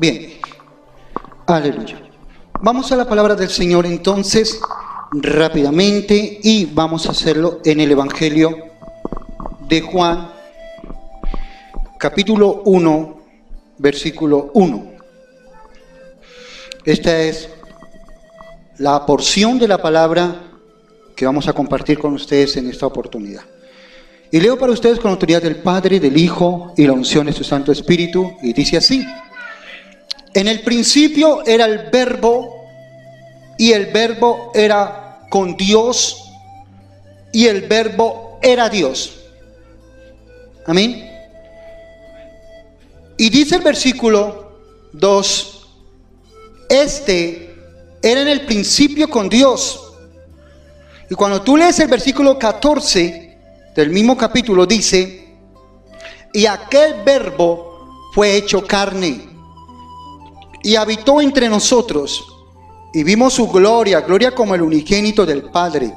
Bien, aleluya. Vamos a la palabra del Señor entonces, rápidamente, y vamos a hacerlo en el Evangelio de Juan, capítulo 1, versículo 1. Esta es la porción de la palabra que vamos a compartir con ustedes en esta oportunidad. Y leo para ustedes con autoridad del Padre, del Hijo y la unción de su Santo Espíritu, y dice así: en el principio era el Verbo, y el Verbo era con Dios, y el Verbo era Dios. Amén. Y dice el versículo 2, este era en el principio con Dios. Y cuando tú lees el versículo 14 del mismo capítulo, dice: y aquel Verbo fue hecho carne y habitó entre nosotros, y vimos su gloria, gloria como el unigénito del Padre,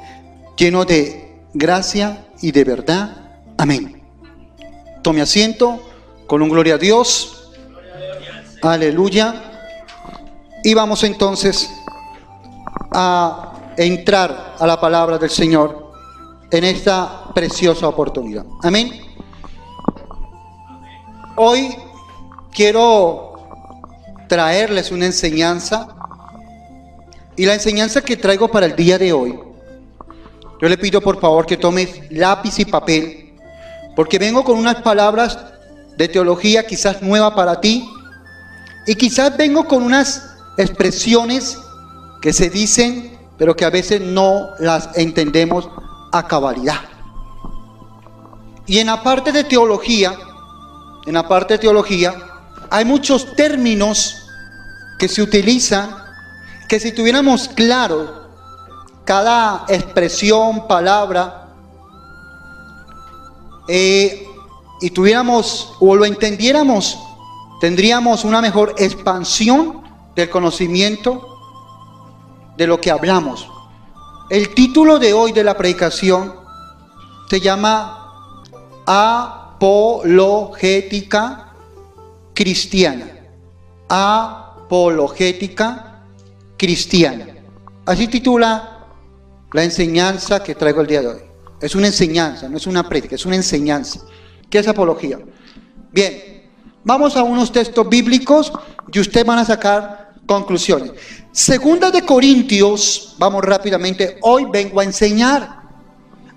lleno de gracia y de verdad. Amén. Tome asiento con un gloria a Dios. Aleluya. Y vamos entonces a entrar a la palabra del Señor en esta preciosa oportunidad. Amén. Hoy quiero traerles una enseñanza, y la enseñanza que traigo para el día de hoy, yo le pido por favor que tomes lápiz y papel, porque vengo con unas palabras de teología quizás nueva para ti, y quizás vengo con unas expresiones que se dicen pero que a veces no las entendemos a cabalidad. Y en la parte de teología, hay muchos términos que se utilizan, que si tuviéramos claro cada expresión, palabra, y tuviéramos o lo entendiéramos, tendríamos una mejor expansión del conocimiento de lo que hablamos. El título de hoy de la predicación se llama Apologética Cristiana. Apologética Cristiana. Así titula la enseñanza que traigo el día de hoy. Es una enseñanza, no es una prédica, es una enseñanza. ¿Qué es apología? Bien, vamos a unos textos bíblicos y ustedes van a sacar conclusiones. Segunda de Corintios, vamos rápidamente, hoy vengo a enseñar.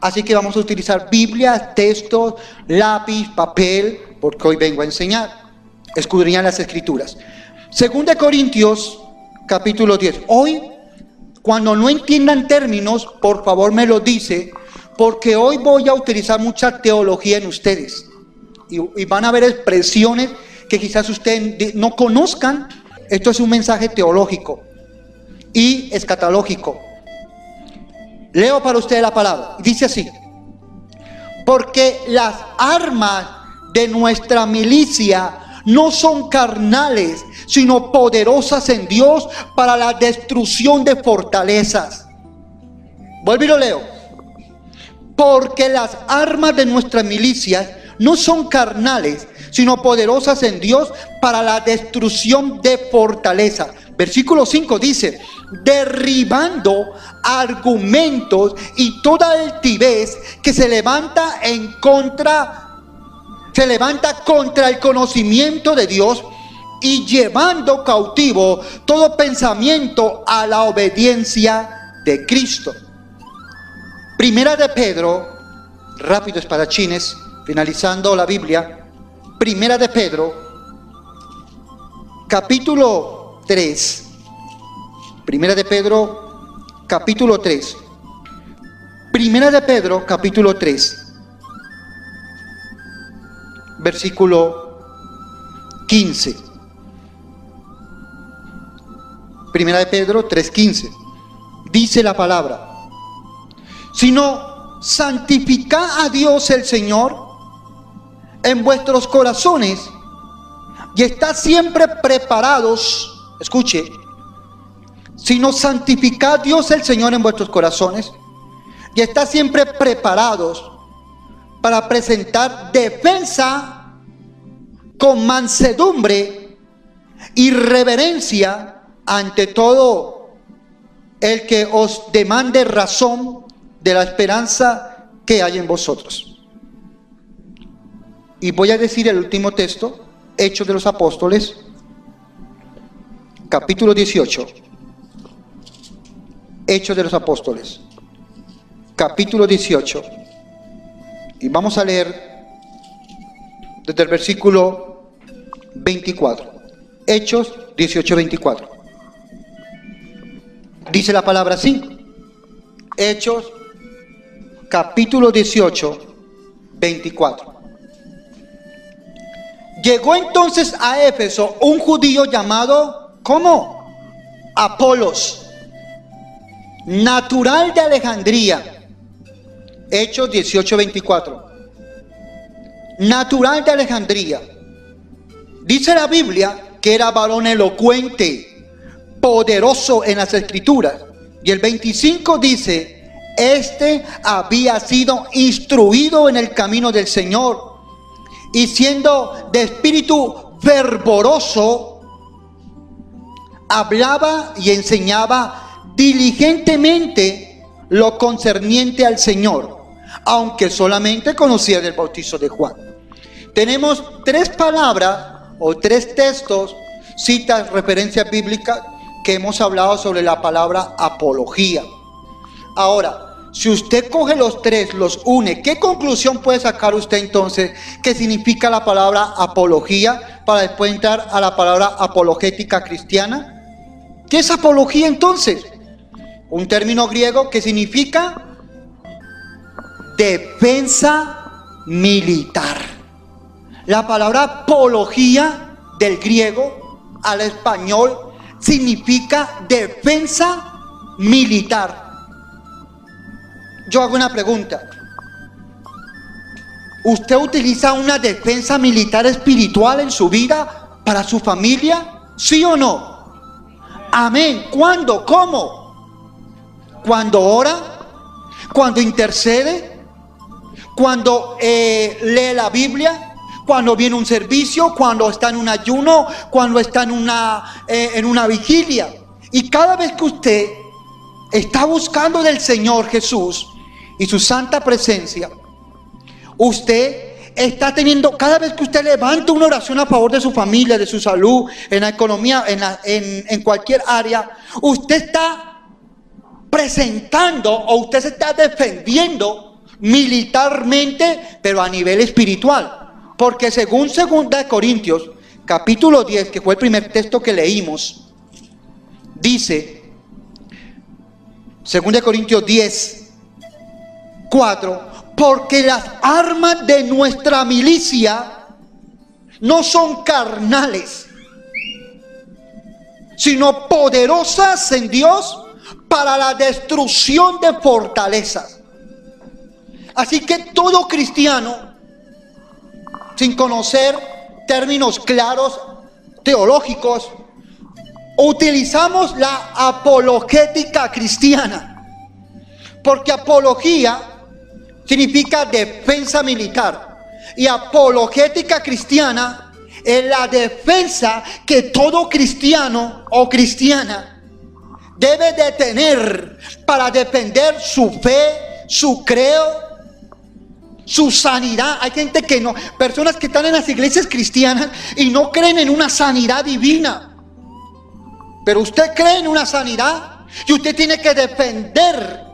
Así que vamos a utilizar Biblia, textos, lápiz, papel, porque hoy vengo a enseñar. Escudriñar las Escrituras. Segunda de Corintios, capítulo 10. Hoy, cuando no entiendan términos, por favor me lo dice, porque hoy voy a utilizar mucha teología en ustedes. Y van a haber expresiones que quizás ustedes no conozcan. Esto es un mensaje teológico y escatológico. Leo para ustedes la palabra. Dice así: porque las armas de nuestra milicia no son carnales, sino poderosas en Dios para la destrucción de fortalezas. Vuelvo y lo leo. Porque las armas de nuestra milicia no son carnales, sino poderosas en Dios para la destrucción de fortalezas. Versículo 5 dice: derribando argumentos y toda altivez que se levanta contra el conocimiento de Dios, y llevando cautivo todo pensamiento a la obediencia de Cristo. Primera de Pedro, rápido espadachines, finalizando la Biblia. Primera de Pedro, capítulo 3. Primera de Pedro, capítulo 3. Primera de Pedro, capítulo 3. Versículo 15. Primera de Pedro 3:15. Dice la palabra: sino santificad a Dios el Señor en vuestros corazones, y estad siempre preparados. Escuche: sino santificad a Dios el Señor en vuestros corazones, y estad siempre preparados para presentar defensa con mansedumbre y reverencia ante todo el que os demande razón de la esperanza que hay en vosotros. Y voy a decir el último texto, Hechos de los Apóstoles, capítulo 18. Hechos de los Apóstoles, capítulo 18. Y vamos a leer desde el versículo 24. Hechos 18, 24. Dice la palabra así. Hechos, capítulo 18, 24. Llegó entonces a Éfeso un judío llamado, ¿cómo? Apolos, natural de Alejandría. Hechos 18, 24. Natural de Alejandría. Dice la Biblia que era varón elocuente, poderoso en las escrituras. Y el 25 dice, este había sido instruido en el camino del Señor, y siendo de espíritu fervoroso, hablaba y enseñaba diligentemente lo concerniente al Señor, aunque solamente conocía del bautizo de Juan. Tenemos tres palabras o tres textos, citas, referencias bíblicas que hemos hablado sobre la palabra apología. Ahora, si usted coge los tres, los une, ¿qué conclusión puede sacar usted entonces? ¿Qué significa la palabra apología? Para después entrar a la palabra apologética cristiana. ¿Qué es apología entonces? Un término griego que significa defensa militar. La palabra apología del griego al español significa defensa militar. Yo hago una pregunta. ¿Usted utiliza una defensa militar espiritual en su vida para su familia? ¿Sí o no? Amén. ¿Cuándo? ¿Cómo? ¿Cuando ora? ¿Cuando intercede? ¿Cuando lee la Biblia? ¿Cuando viene un servicio? ¿Cuando está en un ayuno? ¿Cuando está en una vigilia? Y cada vez que usted está buscando del Señor Jesús y su santa presencia, usted está teniendo, cada vez que usted levanta una oración a favor de su familia, de su salud, en la economía, en cualquier área, usted está presentando o usted se está defendiendo militarmente, pero a nivel espiritual. Porque según 2 Corintios, capítulo 10, que fue el primer texto que leímos, dice, 2 Corintios 10, 4, porque las armas de nuestra milicia no son carnales, sino poderosas en Dios para la destrucción de fortalezas. Así que todo cristiano, sin conocer términos claros teológicos, utilizamos la apologética cristiana, porque apología significa defensa militar y apologética cristiana es la defensa que todo cristiano o cristiana debe de tener para defender su fe, su creo, su sanidad. Hay gente que no, personas que están en las iglesias cristianas y no creen en una sanidad divina. Pero usted cree en una sanidad y usted tiene que defender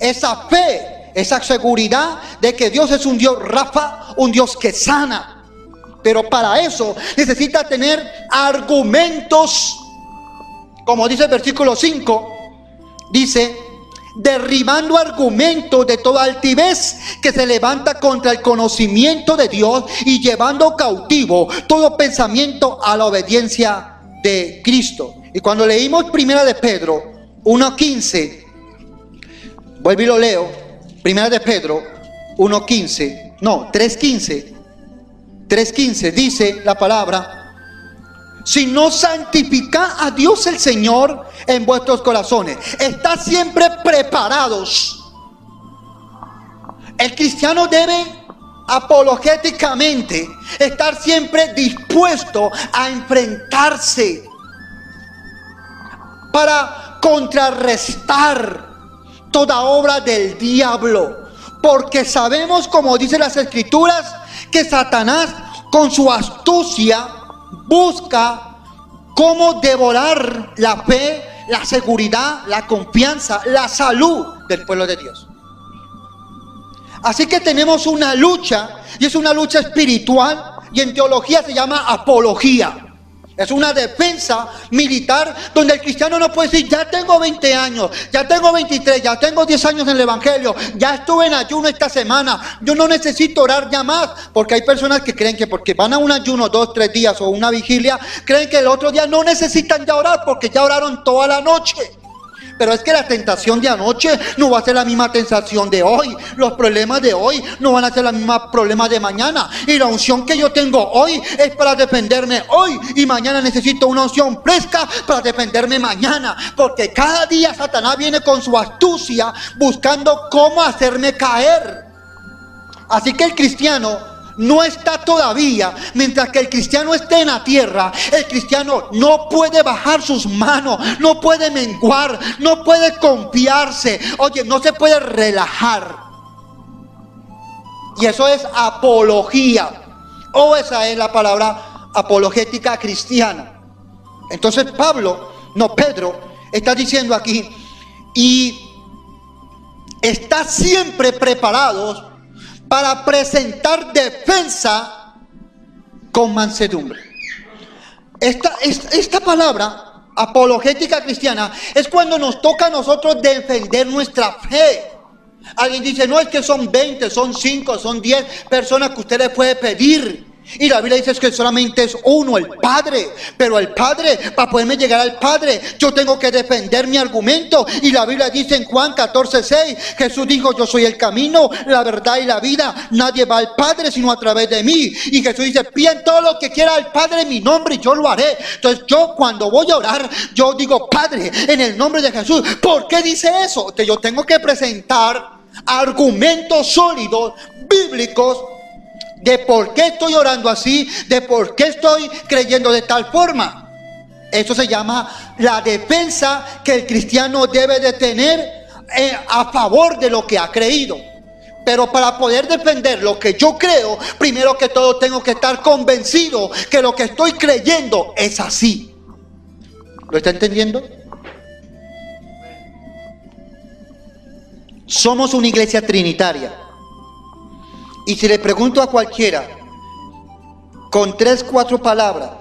esa fe, esa seguridad de que Dios es un Dios Rafa, un Dios que sana. Pero para eso necesita tener argumentos, como dice el versículo 5, dice, derribando argumentos de toda altivez que se levanta contra el conocimiento de Dios y llevando cautivo todo pensamiento a la obediencia de Cristo. Y cuando leímos primera de Pedro 1:15, vuelvo y lo leo, primera de Pedro 3:15 dice la palabra, si no santificad a Dios el Señor en vuestros corazones, estad siempre preparados. El cristiano debe apologéticamente, estar siempre dispuesto a enfrentarse para contrarrestar toda obra del diablo, porque sabemos, como dicen las Escrituras, que Satanás con su astucia busca cómo devorar la fe, la seguridad, la confianza, la salud del pueblo de Dios. Así que tenemos una lucha, y es una lucha espiritual, y en teología se llama apología. Es una defensa militar donde el cristiano no puede decir: ya tengo 20 años, ya tengo 23, ya tengo 10 años en el evangelio, ya estuve en ayuno esta semana, yo no necesito orar ya más. Porque hay personas que creen que porque van a un ayuno 2, 3 días o una vigilia, creen que el otro día no necesitan ya orar porque ya oraron toda la noche. Pero es que la tentación de anoche no va a ser la misma tentación de hoy. Los problemas de hoy no van a ser los mismos problemas de mañana. Y la unción que yo tengo hoy es para defenderme hoy. Y mañana necesito una unción fresca para defenderme mañana. Porque cada día Satanás viene con su astucia buscando cómo hacerme caer. Así que el cristiano no está todavía, mientras que el cristiano esté en la tierra, el cristiano no puede bajar sus manos, no puede menguar, no puede confiarse, oye, no se puede relajar. Y eso es apología, o esa es la palabra apologética cristiana. Entonces Pedro está diciendo aquí: y está siempre preparados para presentar defensa con mansedumbre. Esta palabra apologética cristiana es cuando nos toca a nosotros defender nuestra fe. Alguien dice: no, es que son 20, son 5, son 10 personas que usted le puede pedir. Y la Biblia dice que solamente es uno, el Padre. Pero el Padre, para poderme llegar al Padre, yo tengo que defender mi argumento. Y la Biblia dice en Juan 14:6, Jesús dijo: yo soy el camino, la verdad y la vida. Nadie va al Padre sino a través de mí. Y Jesús dice: piden todo lo que quiera al Padre en mi nombre y yo lo haré. Entonces yo, cuando voy a orar, yo digo: Padre, en el nombre de Jesús. ¿Por qué dice eso? Que yo tengo que presentar argumentos sólidos, bíblicos, de por qué estoy orando así, de por qué estoy creyendo de tal forma. Eso se llama la defensa que el cristiano debe de tener a favor de lo que ha creído. Pero para poder defender lo que yo creo, primero que todo tengo que estar convencido que lo que estoy creyendo es así. ¿Lo está entendiendo? Somos una iglesia trinitaria. Y si le pregunto a cualquiera, con 3, 4 palabras,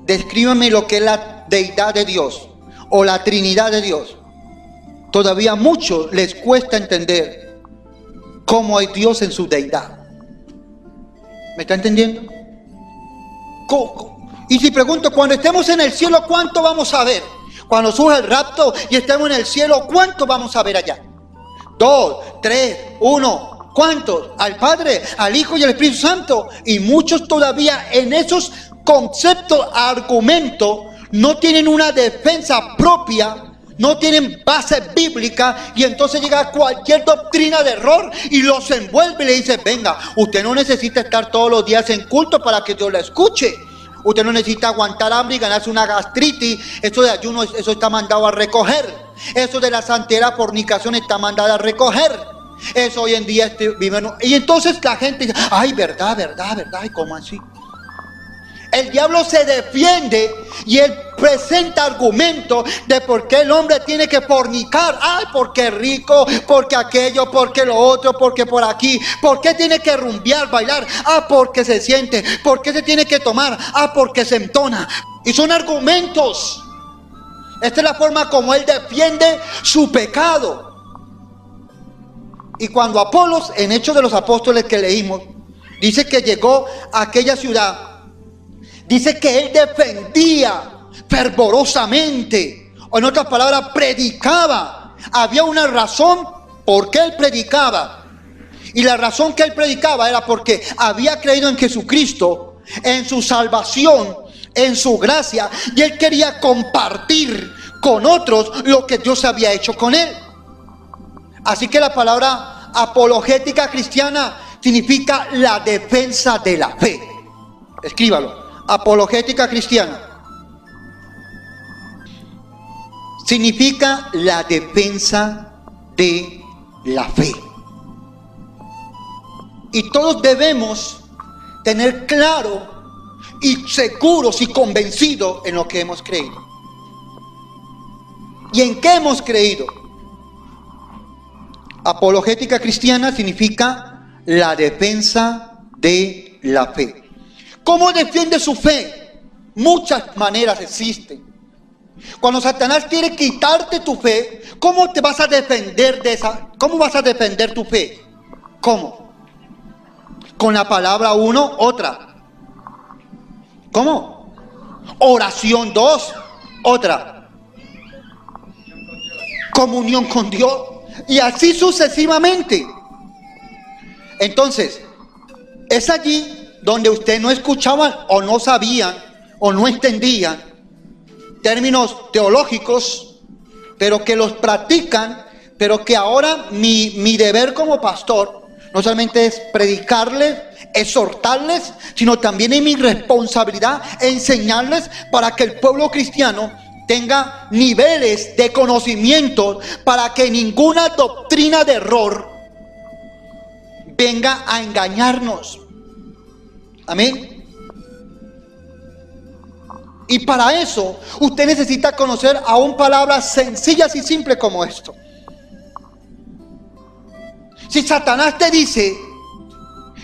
descríbame lo que es la deidad de Dios o la Trinidad de Dios, todavía a muchos les cuesta entender cómo es Dios en su deidad. ¿Me está entendiendo? Y si pregunto, cuando estemos en el cielo, ¿cuánto vamos a ver? Cuando surja el rapto y estemos en el cielo, ¿cuánto vamos a ver allá? 2, 3, 1. ¿Cuántos? Al Padre, al Hijo y al Espíritu Santo. Y muchos todavía en esos conceptos, argumentos, no tienen una defensa propia, no tienen base bíblica, y entonces llega cualquier doctrina de error y los envuelve y le dice: venga, usted no necesita estar todos los días en culto para que Dios la escuche. Usted no necesita aguantar hambre y ganarse una gastritis. Eso de ayuno, eso está mandado a recoger. Eso de la santidad, fornicación, está mandado a recoger. Eso hoy en día y entonces la gente dice: ay, verdad, ¿cómo así? El diablo se defiende y él presenta argumentos de por qué el hombre tiene que fornicar. Ay, porque es rico, porque aquello, porque lo otro, porque por aquí. ¿Por qué tiene que rumbear, bailar? Ah, porque se siente. ¿Por qué se tiene que tomar? Ah, porque se entona. Y son argumentos. Esta es la forma como él defiende su pecado. Y cuando Apolos, en Hechos de los Apóstoles que leímos, dice que llegó a aquella ciudad, dice que él defendía fervorosamente, o en otras palabras, predicaba. Había una razón por qué él predicaba. Y la razón que él predicaba era porque había creído en Jesucristo, en su salvación, en su gracia, y él quería compartir con otros lo que Dios había hecho con él. Así que la palabra apologética cristiana significa la defensa de la fe. Escríbalo. Apologética cristiana significa la defensa de la fe. Y todos debemos tener claro y seguros y convencidos en lo que hemos creído. ¿Y en qué hemos creído? Apologética cristiana significa la defensa de la fe. ¿Cómo defiende su fe? Muchas maneras existen. Cuando Satanás quiere quitarte tu fe, ¿cómo te vas a defender de esa? ¿Cómo vas a defender tu fe? ¿Cómo? Con la palabra uno, otra. ¿Cómo? Oración dos, otra. Comunión con Dios. Y así sucesivamente. Entonces, es allí donde ustedes no escuchaban o no sabían o no entendían términos teológicos, pero que los practican, pero que ahora mi deber como pastor no solamente es predicarles, exhortarles, sino también es mi responsabilidad enseñarles para que el pueblo cristiano tenga niveles de conocimiento, para que ninguna doctrina de error venga a engañarnos. Amén. Y para eso usted necesita conocer aún palabras sencillas y simples como esto. Si Satanás te dice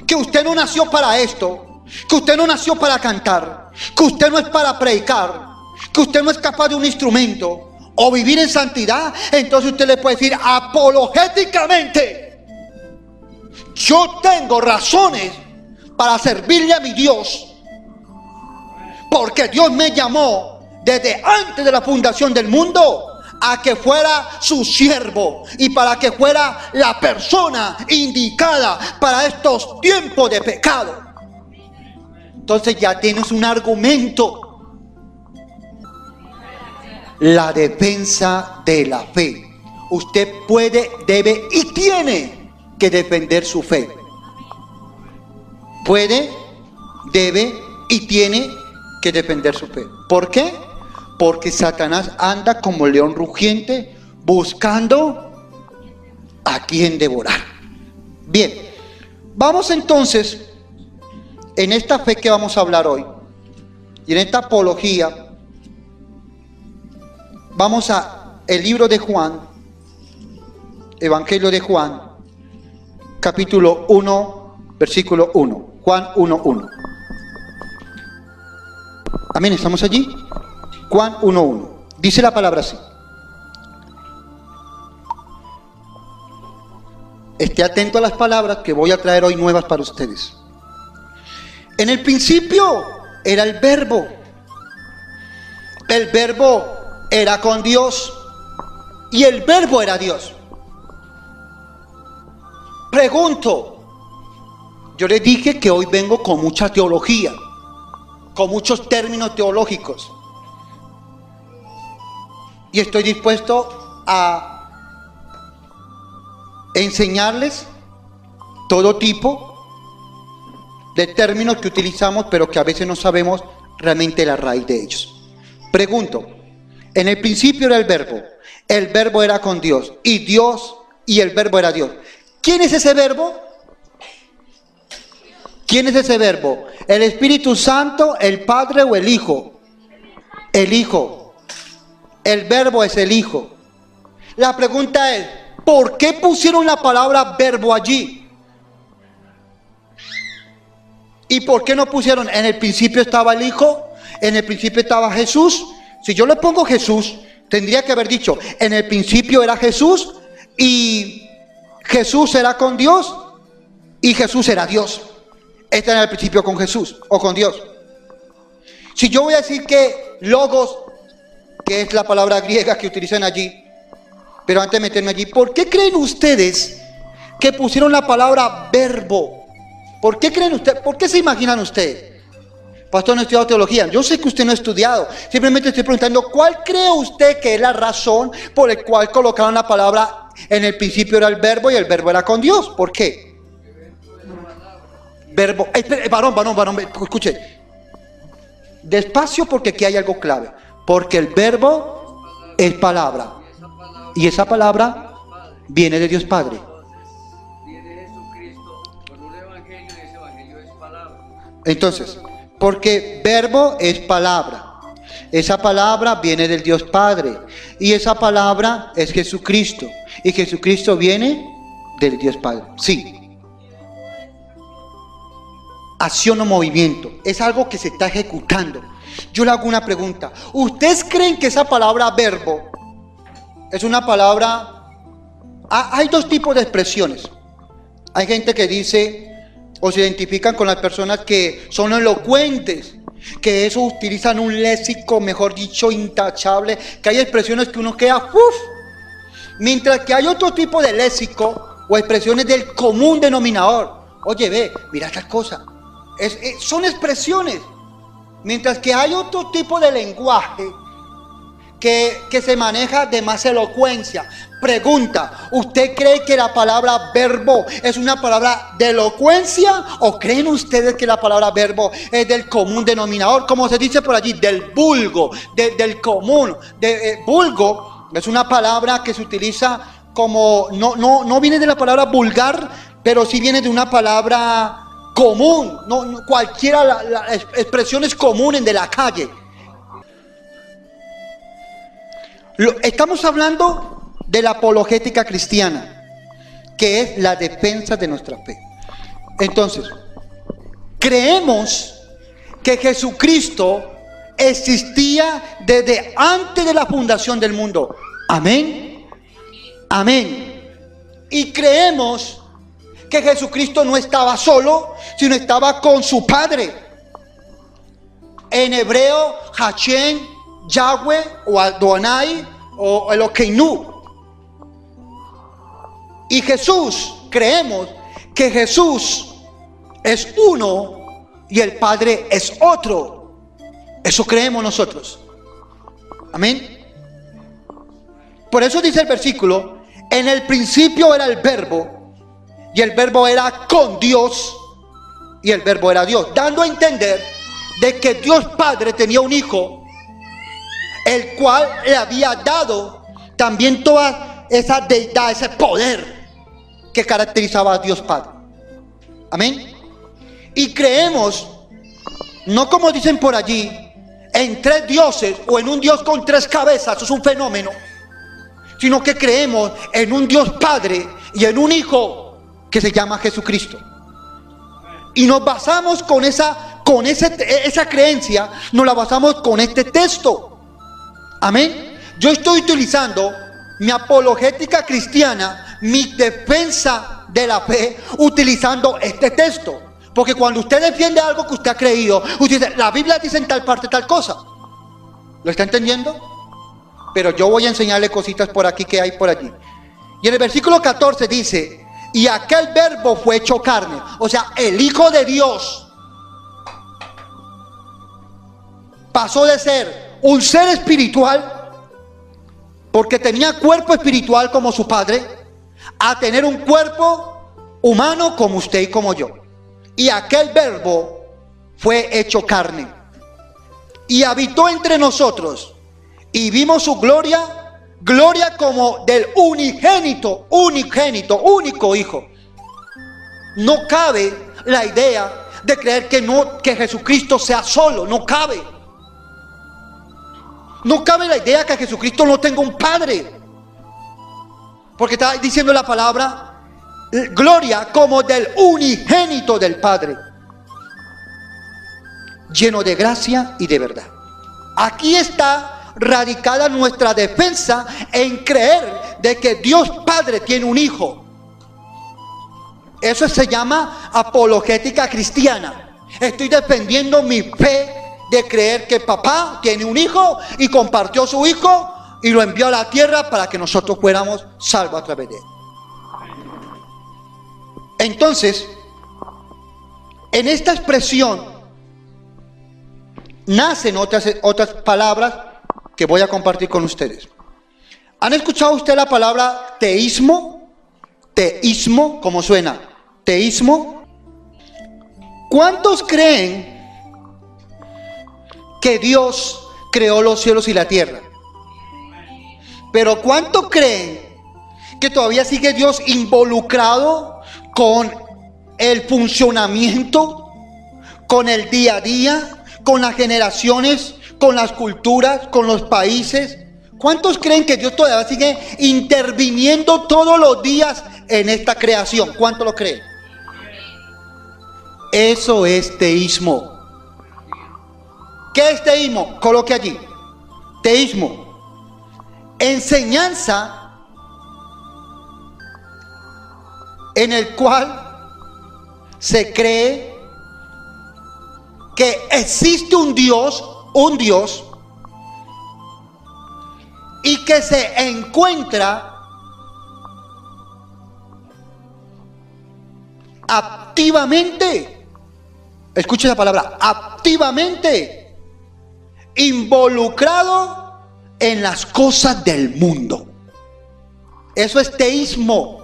que usted no nació para esto, que usted no nació para cantar, que usted no es para predicar, que usted no es capaz de un instrumento o vivir en santidad, entonces usted le puede decir apologéticamente: yo tengo razones para servirle a mi Dios, porque Dios me llamó desde antes de la fundación del mundo a que fuera su siervo y para que fuera la persona indicada para estos tiempos de pecado. Entonces ya tienes un argumento. La defensa de la fe. Usted puede, debe y tiene que defender su fe. Puede, debe y tiene que defender su fe. ¿Por qué? Porque Satanás anda como león rugiente buscando a quien devorar. Bien, vamos entonces en esta fe que vamos a hablar hoy y en esta apología. Vamos a el libro de Juan, Evangelio de Juan, capítulo 1, versículo 1. Juan 1:1. Amén, ¿estamos allí? Juan 1:1. Dice la palabra así. Esté atento a las palabras que voy a traer hoy nuevas para ustedes. En el principio era el Verbo. El Verbo era con Dios y el Verbo era Dios. Pregunto, yo les dije que hoy vengo con mucha teología, con muchos términos teológicos, y estoy dispuesto a enseñarles todo tipo de términos que utilizamos, pero que a veces no sabemos realmente la raíz de ellos. Pregunto, en el principio era el Verbo era con Dios, y el Verbo era Dios. ¿Quién es ese Verbo? ¿Quién es ese Verbo? ¿El Espíritu Santo, el Padre o el Hijo? El Hijo. El Verbo es el Hijo. La pregunta es, ¿por qué pusieron la palabra Verbo allí? ¿Y por qué no pusieron en el principio estaba el Hijo? ¿En el principio estaba Jesús? Si yo le pongo Jesús, tendría que haber dicho, en el principio era Jesús y Jesús era con Dios y Jesús era Dios. Este era el principio con Jesús o con Dios. Si yo voy a decir que logos, que es la palabra griega que utilizan allí, pero antes de meterme allí, ¿por qué creen ustedes que pusieron la palabra verbo? ¿Por qué creen ustedes? ¿Por qué se imaginan ustedes? Pastor, no he estudiado teología. Yo sé que usted no ha estudiado. Simplemente estoy preguntando, ¿cuál cree usted que es la razón por la cual colocaron la palabra en el principio era el Verbo y el Verbo era con Dios? ¿Por qué? Verbo, varón, escuche. Despacio porque aquí hay algo clave. Porque el verbo es palabra. Y esa palabra viene de Dios Padre. Viene Jesucristo con un evangelio y ese evangelio es palabra. Entonces, porque verbo es palabra. Esa palabra viene del Dios Padre. Y esa palabra es Jesucristo. Y Jesucristo viene del Dios Padre. Sí. Acción o movimiento. Es algo que se está ejecutando. Yo le hago una pregunta. ¿Ustedes creen que esa palabra verbo es una palabra? Hay dos tipos de expresiones. Hay gente que dice o se identifican con las personas que son elocuentes, que eso utilizan un léxico, mejor dicho, intachable, que hay expresiones que uno queda ¡uf! Mientras que hay otro tipo de léxico o expresiones del común denominador. Oye, ve, mira estas cosas. Son expresiones. Mientras que hay otro tipo de lenguaje que se maneja de más elocuencia. Pregunta, ¿usted cree que la palabra verbo es una palabra de elocuencia? ¿O creen ustedes que la palabra verbo es del común denominador? Como se dice por allí, del vulgo, del común. Vulgo es una palabra que se utiliza como, no viene de la palabra vulgar, pero sí viene de una palabra común, cualquiera, las expresiones comunes de la calle. Estamos hablando de la apologética cristiana, que es la defensa de nuestra fe. Entonces, creemos que Jesucristo existía desde antes de la fundación del mundo. Amén. Amén. Y creemos que Jesucristo no estaba solo, sino estaba con su Padre. En hebreo, Hashem, Yahweh o Adonai o Elokeinu. Y Jesús, creemos que Jesús es uno y el Padre es otro. Eso creemos nosotros. Amén. Por eso dice el versículo: en el principio era el verbo, y el verbo era con Dios, y el verbo era Dios, dando a entender de que Dios Padre tenía un hijo, el cual le había dado también toda esa deidad, ese poder que caracterizaba a Dios Padre. Amén. Y creemos, no como dicen por allí, en tres dioses o en un Dios con tres cabezas, eso es un fenómeno, sino que creemos en un Dios Padre y en un Hijo que se llama Jesucristo. Y nos basamos con esa creencia, nos la basamos con este texto. Amén. Yo estoy utilizando mi apologética cristiana, mi defensa de la fe, utilizando este texto. Porque cuando usted defiende algo que usted ha creído, usted dice, la Biblia dice en tal parte tal cosa. ¿Lo está entendiendo? Pero yo voy a enseñarle cositas por aquí que hay por allí. Y en el versículo 14 dice: y aquel verbo fue hecho carne. O sea, el Hijo de Dios pasó de ser un ser espiritual, porque tenía cuerpo espiritual como su Padre, a tener un cuerpo humano como usted y como yo. Y aquel verbo fue hecho carne y habitó entre nosotros, y vimos su gloria, gloria como del unigénito, único Hijo. No cabe la idea de creer que Jesucristo sea solo. No cabe. No cabe la idea que Jesucristo no tenga un Padre. Porque está diciendo la palabra gloria como del unigénito del Padre, lleno de gracia y de verdad. Aquí está radicada nuestra defensa en creer de que Dios Padre tiene un Hijo. Eso se llama apologética cristiana. Estoy defendiendo mi fe de creer que papá tiene un hijo y compartió su hijo y lo envió a la tierra para que nosotros fuéramos salvos a través de él. Entonces, en esta expresión nacen otras palabras que voy a compartir con ustedes. ¿Han escuchado usted la palabra teísmo? Teísmo, ¿cómo suena? Teísmo. ¿Cuántos creen que Dios creó los cielos y la tierra? Pero ¿cuántos creen que todavía sigue Dios involucrado con el funcionamiento, con el día a día, con las generaciones, con las culturas, con los países? ¿Cuántos creen que Dios todavía sigue interviniendo todos los días en esta creación? ¿Cuántos lo creen? Eso es teísmo. ¿Qué es teísmo? Coloque allí. Teísmo. Enseñanza en el cual se cree que existe un Dios, y que se encuentra activamente, escuche la palabra, activamente involucrado en las cosas del mundo. Eso es teísmo.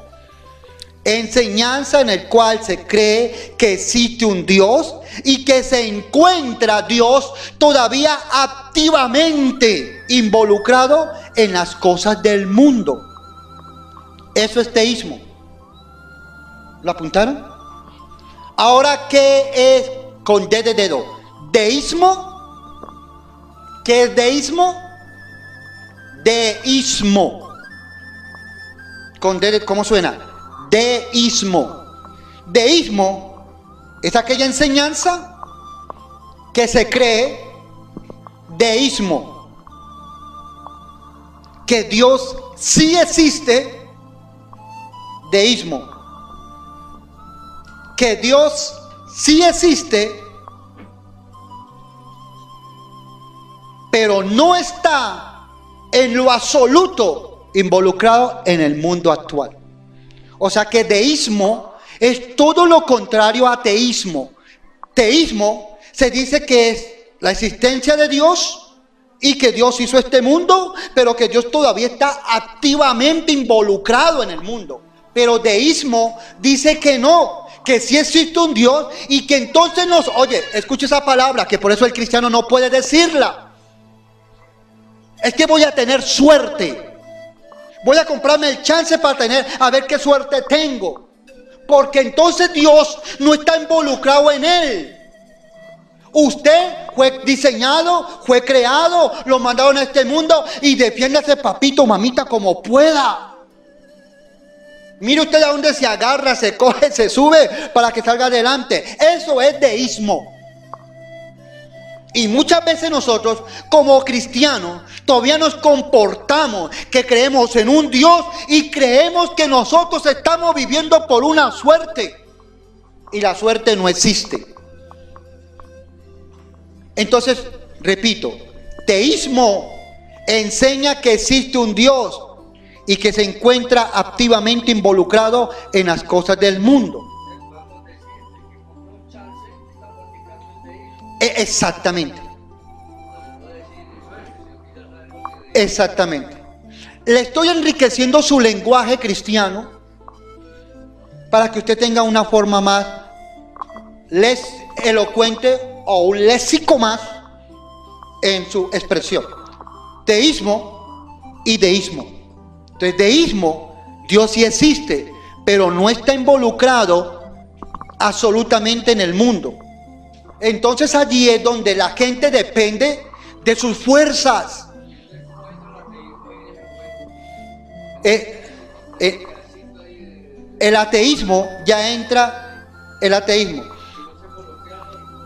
Enseñanza en el cual se cree que existe un Dios y que se encuentra Dios todavía activamente involucrado en las cosas del mundo. Eso es teísmo. ¿Lo apuntaron? Ahora, ¿qué es con D de dedo? ¿Deísmo? ¿Qué es deísmo? Deísmo. Con D de, ¿cómo suena? Deísmo. Deísmo es aquella enseñanza que se cree, deísmo, que Dios sí existe, deísmo, que Dios sí existe, pero no está en lo absoluto involucrado en el mundo actual. O sea que deísmo es todo lo contrario a teísmo. Teísmo se dice que es la existencia de Dios y que Dios hizo este mundo, pero que Dios todavía está activamente involucrado en el mundo. Pero deísmo dice que no, que sí existe un Dios y que entonces oye, escuche esa palabra, que por eso el cristiano no puede decirla. Es que voy a tener suerte. Voy a comprarme el chance para a ver qué suerte tengo. Porque entonces Dios no está involucrado en él. Usted fue diseñado, fue creado, lo mandaron a este mundo y defiéndase, papito, mamita, como pueda. Mire usted a dónde se agarra, se coge, se sube para que salga adelante. Eso es deísmo. Y muchas veces nosotros, como cristianos, todavía nos comportamos que creemos en un Dios y creemos que nosotros estamos viviendo por una suerte. Y la suerte no existe. Entonces, repito, teísmo enseña que existe un Dios y que se encuentra activamente involucrado en las cosas del mundo. Exactamente. Exactamente. Le estoy enriqueciendo su lenguaje cristiano para que usted tenga una forma más elocuente o un léxico más en su expresión. Teísmo y deísmo. Entonces, deísmo, Dios sí existe, pero no está involucrado absolutamente en el mundo. Entonces allí es donde la gente depende de sus fuerzas. El ateísmo ya entra, el ateísmo.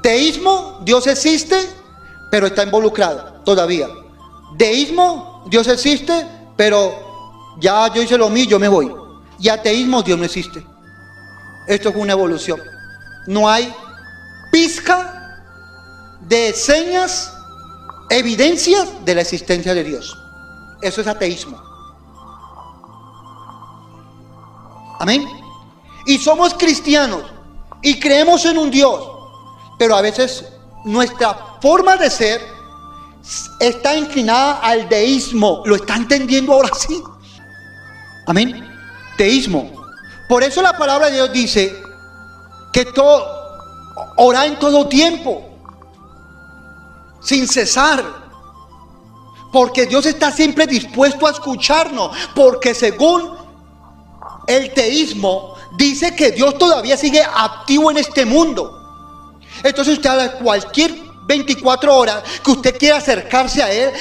Teísmo, Dios existe, pero está involucrado todavía. Deísmo, Dios existe, pero ya yo hice lo mío, yo me voy. Y ateísmo, Dios no existe. Esto es una evolución. No hay pizca de señas, evidencias de la existencia de Dios. Eso es ateísmo. Amén. Y somos cristianos y creemos en un Dios, pero a veces nuestra forma de ser está inclinada al deísmo. ¿Lo está entendiendo ahora sí? Amén. Teísmo. Por eso la palabra de Dios dice que todo, Orad en todo tiempo, sin cesar, porque Dios está siempre dispuesto a escucharnos, porque según el teísmo dice que Dios todavía sigue activo en este mundo. Entonces usted a cualquier 24 horas que usted quiera acercarse a Él,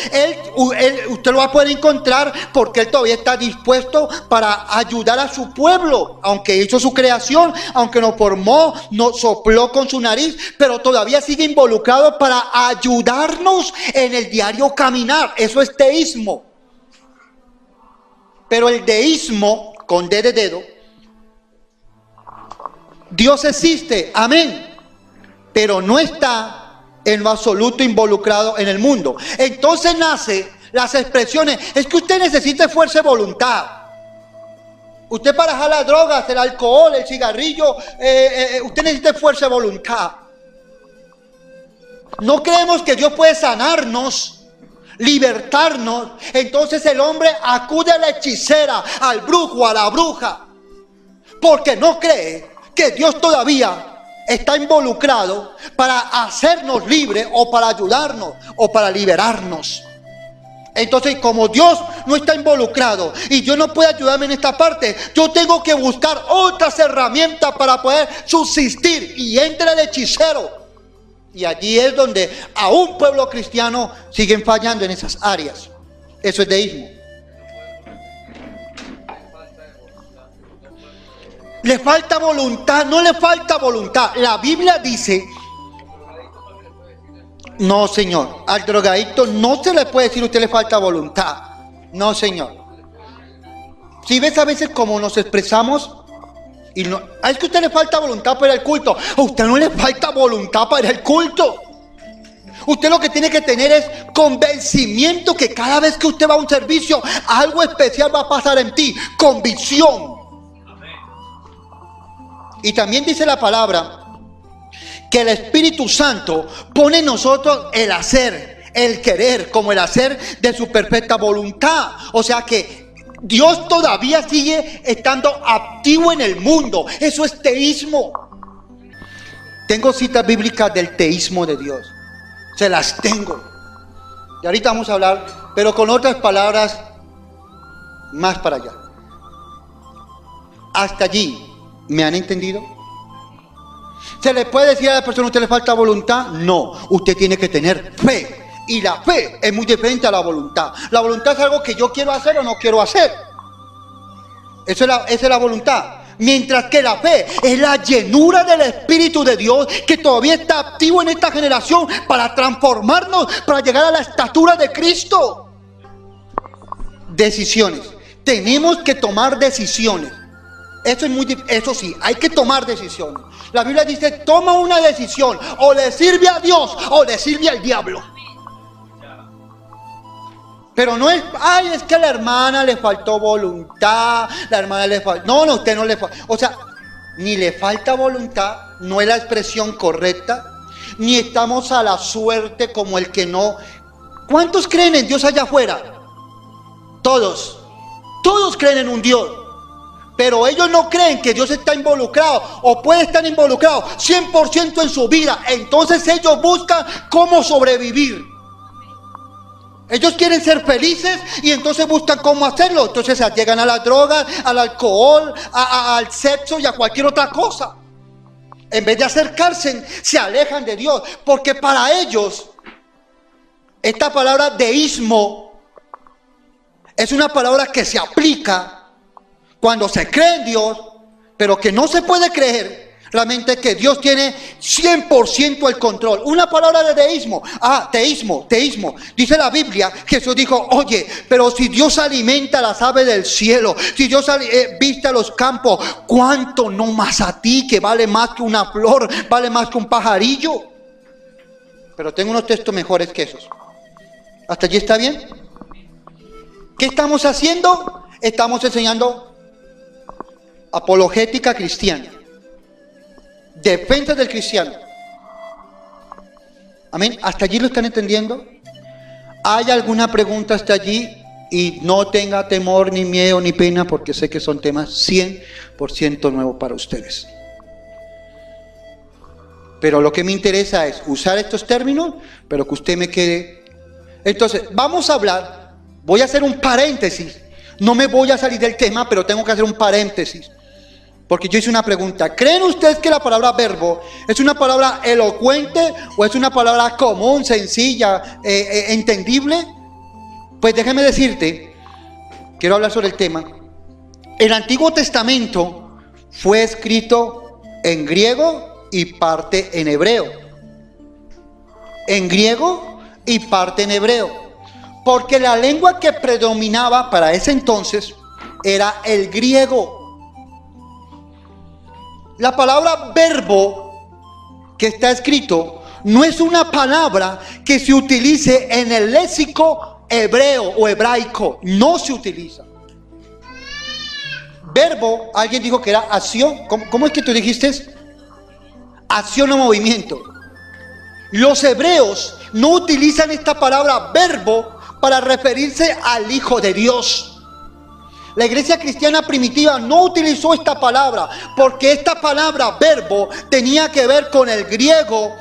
usted lo va a poder encontrar, porque Él todavía está dispuesto para ayudar a su pueblo, aunque hizo su creación, aunque nos formó, nos sopló con su nariz, pero todavía sigue involucrado para ayudarnos en el diario caminar. Eso es teísmo. Pero el deísmo, con D de dedo, Dios existe, amén, pero no está en lo absoluto involucrado en el mundo. Entonces nace las expresiones, es que usted necesita fuerza de voluntad. Usted para dejar las drogas, el alcohol, el cigarrillo, usted necesita fuerza de voluntad. No creemos que Dios puede sanarnos, libertarnos. Entonces el hombre acude a la hechicera, al brujo, a la bruja, porque no cree que Dios todavía está involucrado para hacernos libres, o para ayudarnos, o para liberarnos. Entonces, como Dios no está involucrado y Dios no puede ayudarme en esta parte, yo tengo que buscar otras herramientas para poder subsistir. Y entra el hechicero. Y allí es donde a un pueblo cristiano siguen fallando en esas áreas. Eso es deísmo. Le falta voluntad, no le falta voluntad. La Biblia dice, no señor, al drogadicto no se le puede decir usted le falta voluntad. No señor. Si ves a veces como nos expresamos, y no, es que a usted le falta voluntad para ir al culto. A usted no le falta voluntad para ir al culto. Usted lo que tiene que tener es convencimiento que cada vez que usted va a un servicio, algo especial va a pasar en ti. Convicción. Y también dice la palabra que el Espíritu Santo pone en nosotros el hacer, el querer, como el hacer de su perfecta voluntad. O sea que Dios todavía sigue estando activo en el mundo. Eso es teísmo. Tengo citas bíblicas del teísmo de Dios. Se las tengo. Y ahorita vamos a hablar, pero con otras palabras más para allá. Hasta allí. ¿Me han entendido? ¿Se le puede decir a la persona usted le falta voluntad? No, usted tiene que tener fe. Y la fe es muy diferente a la voluntad. La voluntad es algo que yo quiero hacer o no quiero hacer. Esa es la voluntad. Mientras que la fe es la llenura del Espíritu de Dios, que todavía está activo en esta generación para transformarnos, para llegar a la estatura de Cristo. Decisiones. Tenemos que tomar decisiones. Eso sí, hay que tomar decisiones. La Biblia dice, toma una decisión, o le sirve a Dios o le sirve al diablo. Pero no es, ay, es que a la hermana le faltó voluntad, la hermana le faltó. No, usted no le falta. O sea, ni le falta voluntad, no es la expresión correcta, ni estamos a la suerte como el que no. ¿Cuántos creen en Dios allá afuera? Todos creen en un Dios. Pero ellos no creen que Dios está involucrado o puede estar involucrado 100% en su vida. Entonces ellos buscan cómo sobrevivir. Ellos quieren ser felices y entonces buscan cómo hacerlo. Entonces se llegan a las drogas, al alcohol, al sexo y a cualquier otra cosa. En vez de acercarse, se alejan de Dios. Porque para ellos, esta palabra deísmo es una palabra que se aplica cuando se cree en Dios, pero que no se puede creer realmente que Dios tiene 100% el control. Una palabra de deísmo. Teísmo. Dice la Biblia, Jesús dijo, oye, pero si Dios alimenta a las aves del cielo, si Dios viste a los campos, ¿cuánto no más a ti, que vale más que una flor, vale más que un pajarillo? Pero tengo unos textos mejores que esos. ¿Hasta allí está bien? ¿Qué estamos haciendo? Estamos enseñando apologética cristiana, defensa del cristiano. Amén. ¿Hasta allí lo están entendiendo? ¿Hay alguna pregunta hasta allí? Y no tenga temor, ni miedo, ni pena, porque sé que son temas 100% nuevos para ustedes. Pero lo que me interesa es usar estos términos, pero que usted me quede. Entonces, vamos a hablar, voy a hacer un paréntesis. No me voy a salir del tema, pero tengo que hacer un paréntesis. Porque yo hice una pregunta. ¿Creen ustedes que la palabra verbo es una palabra elocuente o es una palabra común, sencilla, entendible? Pues déjame decirte, quiero hablar sobre el tema. El Antiguo Testamento fue escrito en griego y parte en hebreo. En griego y parte en hebreo. Porque la lengua que predominaba para ese entonces era el griego. La palabra verbo que está escrito no es una palabra que se utilice en el léxico hebreo o hebraico. No se utiliza. Verbo, alguien dijo que era acción. ¿Cómo es que tú dijiste? Acción o movimiento. Los hebreos no utilizan esta palabra verbo para referirse al Hijo de Dios. La iglesia cristiana primitiva no utilizó esta palabra porque esta palabra verbo tenía que ver con el griego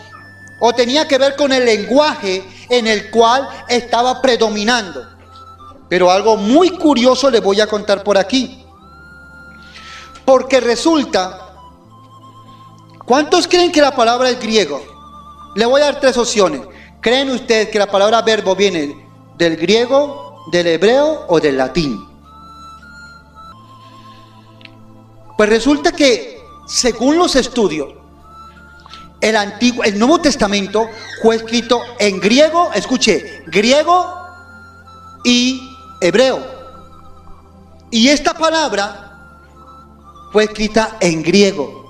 o tenía que ver con el lenguaje en el cual estaba predominando. Pero algo muy curioso les voy a contar por aquí. Porque resulta, ¿cuántos creen que la palabra es griego? Le voy a dar 3 opciones. ¿Creen ustedes que la palabra verbo viene del griego, del hebreo o del latín? Pues resulta que, según los estudios, el Nuevo Testamento fue escrito en griego, escuche, griego y hebreo. Y esta palabra fue escrita en griego.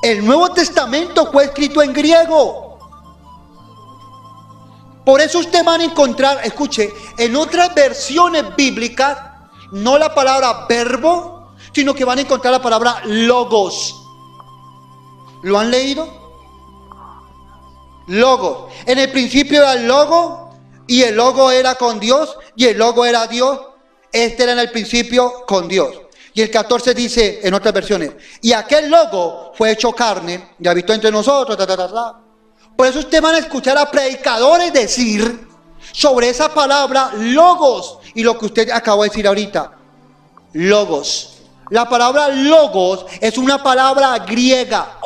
El Nuevo Testamento fue escrito en griego. Por eso usted van a encontrar, escuche, en otras versiones bíblicas, no la palabra verbo, sino que van a encontrar la palabra logos. ¿Lo han leído? Logos. En el principio era el logo, y el logo era con Dios, y el logo era Dios. Este era en el principio con Dios. Y el 14 dice en otras versiones, y aquel logo fue hecho carne y habitó entre nosotros. Por eso ustedes van a escuchar a predicadores decir sobre esa palabra logos, y lo que usted acabó de decir ahorita, logos. La palabra logos es una palabra griega.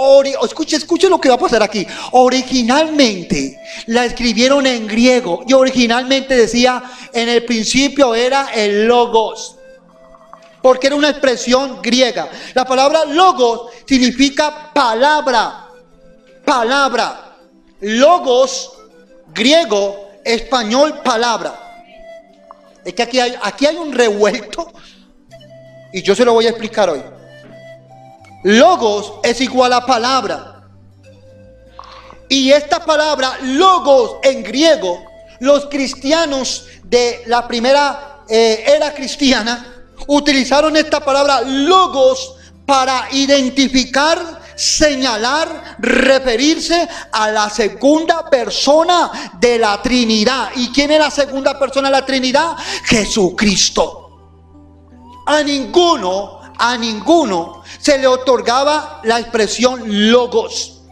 Escuche lo que va a pasar aquí. Originalmente la escribieron en griego y originalmente decía, en el principio era el logos, porque era una expresión griega. La palabra logos significa palabra. Palabra. Logos, griego, español, palabra. Es que aquí hay un revuelto. Y yo se lo voy a explicar hoy. Logos es igual a palabra. Y esta palabra logos en griego, los cristianos de la primera era cristiana utilizaron esta palabra logos para identificar, señalar, referirse a la segunda persona de la Trinidad. ¿Y quién es la segunda persona de la Trinidad? Jesucristo. A ninguno se le otorgaba la expresión logos.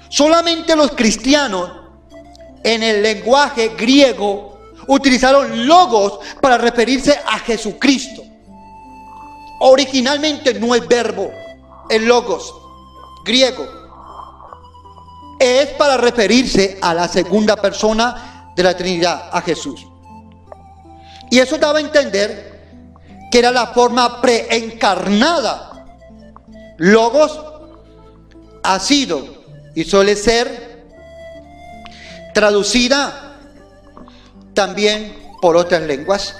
Solamente los cristianos en el lenguaje griego utilizaron logos para referirse a Jesucristo. Originalmente no es verbo, es logos, griego. Es para referirse a la segunda persona de la Trinidad, a Jesús. Y eso daba a entender que era la forma preencarnada. Logos ha sido y suele ser traducida también por otras lenguas.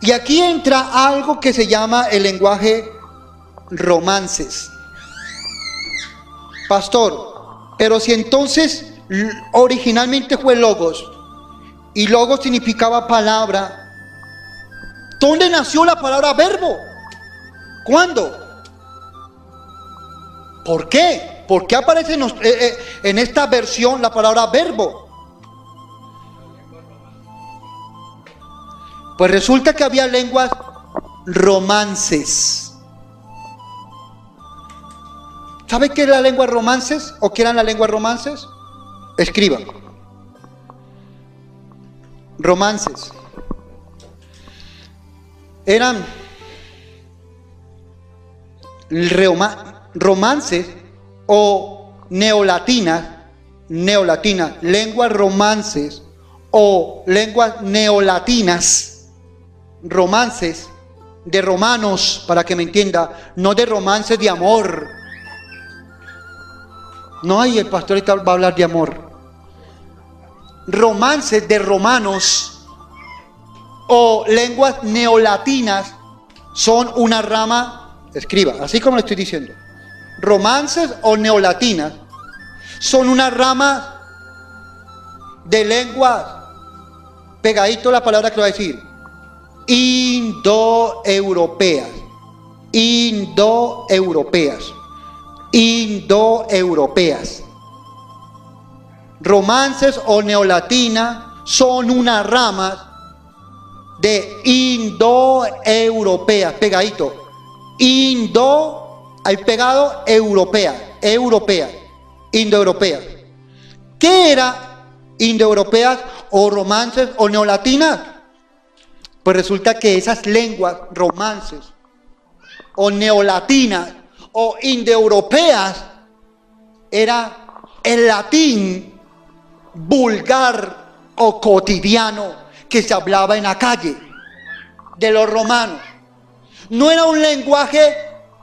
Y aquí entra algo que se llama el lenguaje romances. Pastor, pero si entonces originalmente fue logos y logos significaba palabra, ¿dónde nació la palabra verbo? ¿Cuándo? ¿Por qué? ¿Por qué aparece en esta versión la palabra verbo? Pues resulta que había lenguas romances. ¿Sabe qué es la lengua romances? ¿O qué eran las lenguas romances? Escriba. Romances. Eran romances o neolatinas, lenguas romances o lenguas neolatinas, romances de romanos, para que me entienda, no de romances de amor. No, y el pastor ahorita va a hablar de amor. Romances de romanos o lenguas neolatinas son una rama, escriba, así como le estoy diciendo. Romances o neolatinas son una rama de lenguas, pegadito la palabra que voy a decir, indoeuropeas, indoeuropeas. Romances o neolatinas son una rama de indoeuropeas, pegadito, hay pegado europea, indoeuropeas. ¿Qué era indoeuropeas o romances o neolatinas? Pues resulta que esas lenguas romances o neolatinas o indoeuropeas era el latín vulgar o cotidiano que se hablaba en la calle de los romanos. No era un lenguaje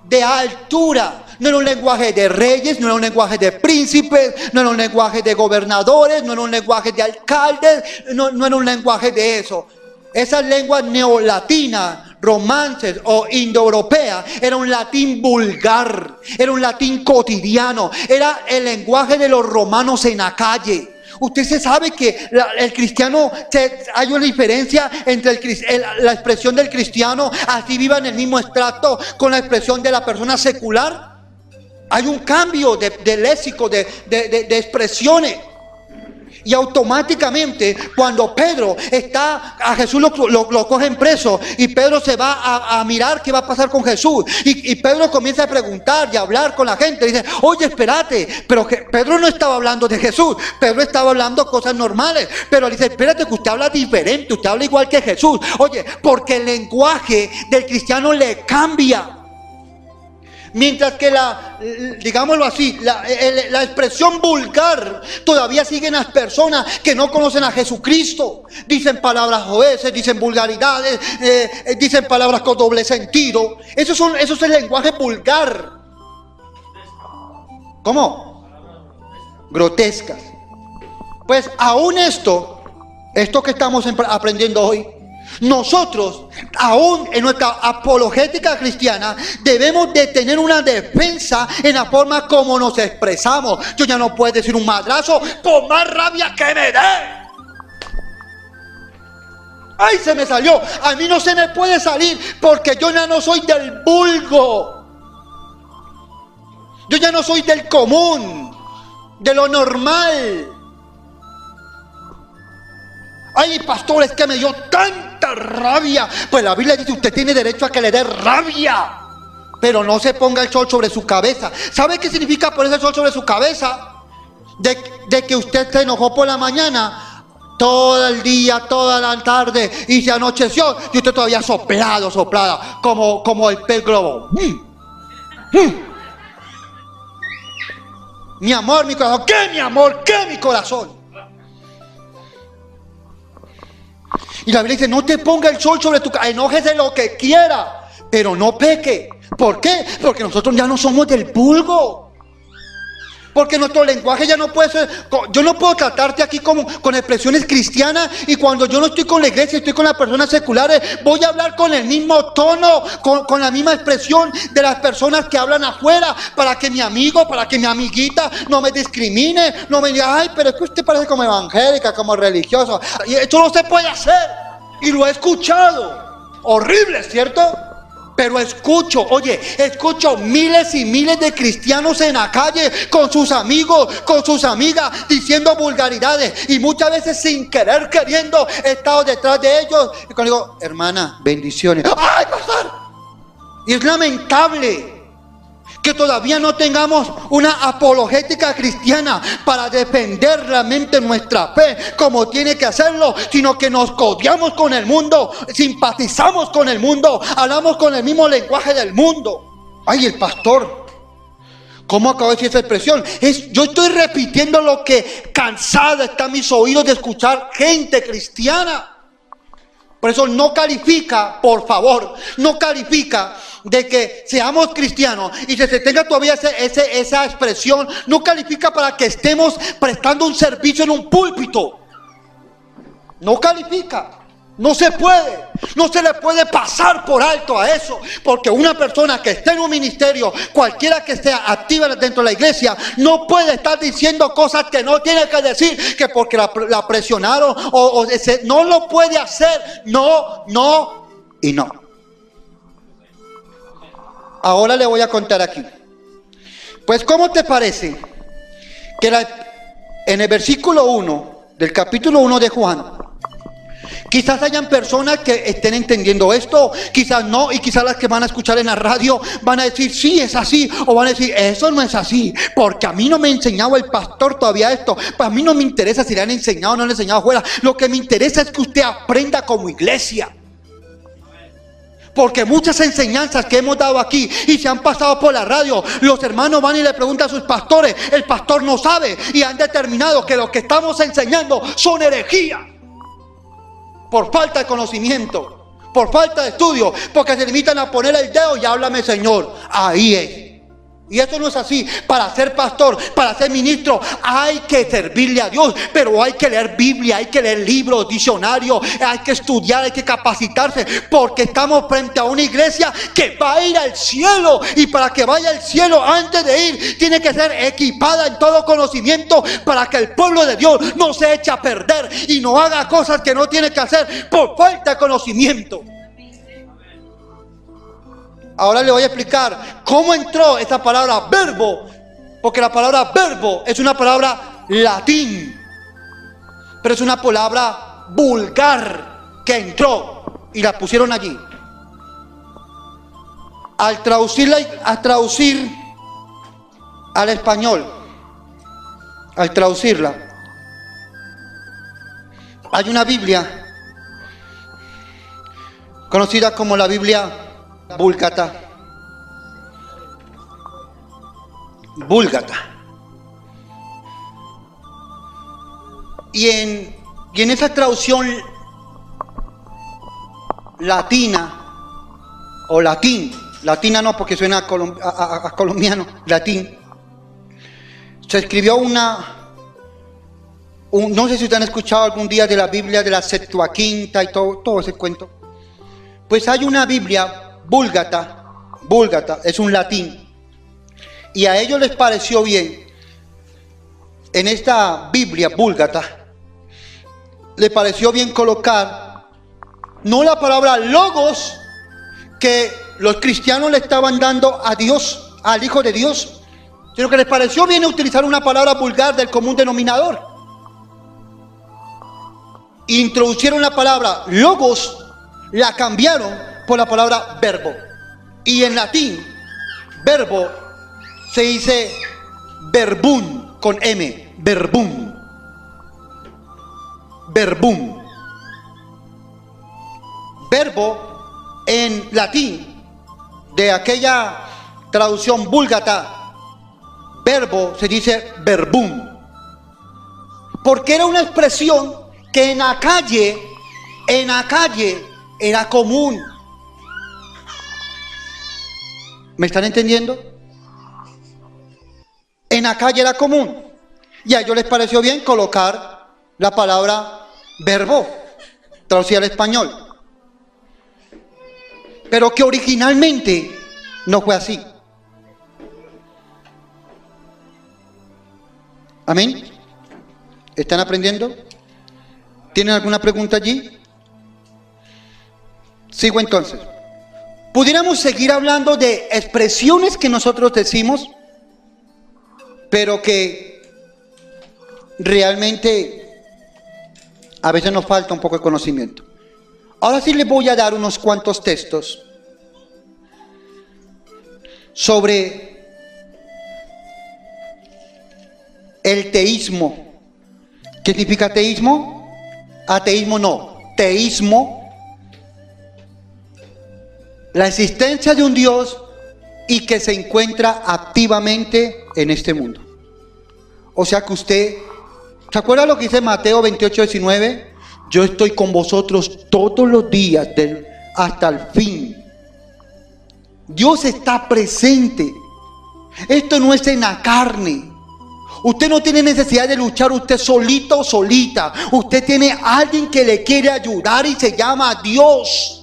de altura, no era un lenguaje de reyes, no era un lenguaje de príncipes, no era un lenguaje de gobernadores, no era un lenguaje de alcaldes, no era un lenguaje de eso. Esas lenguas neolatinas, romances o indoeuropeas, era un latín vulgar, era un latín cotidiano, era el lenguaje de los romanos en la calle. Usted se sabe que el cristiano, hay una diferencia entre la expresión del cristiano, así viva en el mismo estrato, con la expresión de la persona secular. Hay un cambio de léxico, de expresiones. Y automáticamente cuando Pedro a Jesús lo cogen preso y Pedro se va a mirar qué va a pasar con Jesús y Pedro comienza a preguntar y a hablar con la gente, dice, oye, espérate, pero que Pedro no estaba hablando de Jesús, Pedro estaba hablando cosas normales, pero dice, espérate que usted habla diferente, usted habla igual que Jesús, oye, porque el lenguaje del cristiano le cambia. Mientras que digámoslo así, la expresión vulgar todavía siguen las personas que no conocen a Jesucristo. Dicen palabras oeces, dicen vulgaridades, dicen palabras con doble sentido. Eso es el lenguaje vulgar. ¿Cómo? Grotescas. Pues aún esto que estamos aprendiendo hoy, nosotros, aún en nuestra apologética cristiana, debemos de tener una defensa en la forma como nos expresamos. Yo ya no puedo decir un madrazo por más rabia que me dé. ¡Ay, se me salió! A mí no se me puede salir porque yo ya no soy del vulgo. Yo ya no soy del común, de lo normal. Ay, pastor, es que me dio tanta rabia. Pues la Biblia dice, usted tiene derecho a que le dé rabia, pero no se ponga el sol sobre su cabeza. ¿Sabe qué significa poner el sol sobre su cabeza? De que usted se enojó por la mañana, todo el día, toda la tarde, y se anocheció, y usted todavía soplada, como el pez globo. Mi amor, mi corazón. ¿Qué mi amor? ¿Qué mi corazón? Y la Biblia dice, no te ponga el sol sobre tu cabeza, enójese lo que quiera, pero no peque. ¿Por qué? Porque nosotros ya no somos del vulgo. Porque nuestro lenguaje ya no puede ser. Yo no puedo tratarte aquí con expresiones cristianas, y cuando yo no estoy con la iglesia, estoy con las personas seculares, voy a hablar con el mismo tono, con la misma expresión de las personas que hablan afuera, para que mi amigo, para que mi amiguita no me discrimine, no me diga, ay, pero es que usted parece como evangélica, como religioso. Y esto no se puede hacer, y lo he escuchado. Horrible, ¿cierto? Pero escucho miles y miles de cristianos en la calle con sus amigos, con sus amigas, diciendo vulgaridades, y muchas veces sin querer, queriendo, he estado detrás de ellos y cuando digo, hermana, bendiciones, ¡ay, pastor! Y es lamentable que todavía no tengamos una apologética cristiana para defender realmente nuestra fe como tiene que hacerlo, sino que nos codiamos con el mundo, simpatizamos con el mundo, hablamos con el mismo lenguaje del mundo. Ay, el pastor, ¿cómo acabo de decir esa expresión? Yo estoy repitiendo lo que cansado están mis oídos de escuchar gente cristiana. Por eso no califica, por favor, no califica de que seamos cristianos y se tenga todavía esa expresión, no califica para que estemos prestando un servicio en un púlpito. No califica. No se puede, no se le puede pasar por alto a eso, porque una persona que esté en un ministerio, cualquiera que esté activa dentro de la iglesia, no puede estar diciendo cosas que no tiene que decir, que porque la presionaron no lo puede hacer, no y no. Ahora le voy a contar aquí. Pues, ¿cómo te parece que en el versículo 1 del capítulo 1 de Juan, quizás hayan personas que estén entendiendo esto, quizás no, y quizás las que van a escuchar en la radio van a decir, sí, es así, o van a decir, eso no es así, porque a mí no me ha enseñado el pastor todavía esto, pues a mí no me interesa si le han enseñado o no le han enseñado afuera, lo que me interesa es que usted aprenda como iglesia. Porque muchas enseñanzas que hemos dado aquí y se han pasado por la radio, los hermanos van y le preguntan a sus pastores, el pastor no sabe, y han determinado que lo que estamos enseñando son herejías. Por falta de conocimiento, por falta de estudio, porque se limitan a poner el dedo y háblame, Señor. Ahí es. Y eso no es así. Para ser pastor, para ser ministro, hay que servirle a Dios, pero hay que leer Biblia, hay que leer libros, diccionarios, hay que estudiar, hay que capacitarse, porque estamos frente a una iglesia que va a ir al cielo, y para que vaya al cielo, antes de ir, tiene que ser equipada en todo conocimiento, para que el pueblo de Dios no se eche a perder y no haga cosas que no tiene que hacer por falta de conocimiento. Ahora le voy a explicar cómo entró esta palabra verbo, porque la palabra verbo es una palabra latín, pero es una palabra vulgar que entró y la pusieron allí. Al traducir al español, al traducirla, hay una Biblia conocida como la Biblia Vulgata. Y en esa traducción latina o latina no, porque suena a colombiano, latín, se escribió no sé si ustedes han escuchado algún día de la Biblia de la Septuaginta y todo ese cuento. Pues hay una Biblia Vulgata, es un latín, y a ellos les pareció bien, en esta Biblia Vulgata, les pareció bien colocar, no la palabra logos, que los cristianos le estaban dando a Dios, al Hijo de Dios, sino que les pareció bien utilizar una palabra vulgar del común denominador. Introducieron la palabra logos, la cambiaron por la palabra verbo. Y en latín, verbo se dice verbum con M, verbum. Verbo en latín, de aquella traducción vulgata, verbo se dice verbum. Porque era una expresión que en la calle era común. ¿Me están entendiendo? En la calle era común. Y a ellos les pareció bien colocar la palabra verbo, traducida al español. Pero que originalmente no fue así. ¿Amén? ¿Están aprendiendo? ¿Tienen alguna pregunta allí? Sigo entonces. Pudiéramos seguir hablando de expresiones que nosotros decimos, pero que realmente a veces nos falta un poco de conocimiento. Ahora sí les voy a dar unos cuantos textos sobre el teísmo. ¿Qué significa teísmo? Ateísmo no, teísmo. La existencia de un Dios y que se encuentra activamente en este mundo. O sea que usted, ¿se acuerda lo que dice Mateo 28:19? Yo estoy con vosotros todos los días hasta el fin. Dios está presente. Esto no es en la carne. Usted no tiene necesidad de luchar usted solito o solita. Usted tiene a alguien que le quiere ayudar y se llama Dios.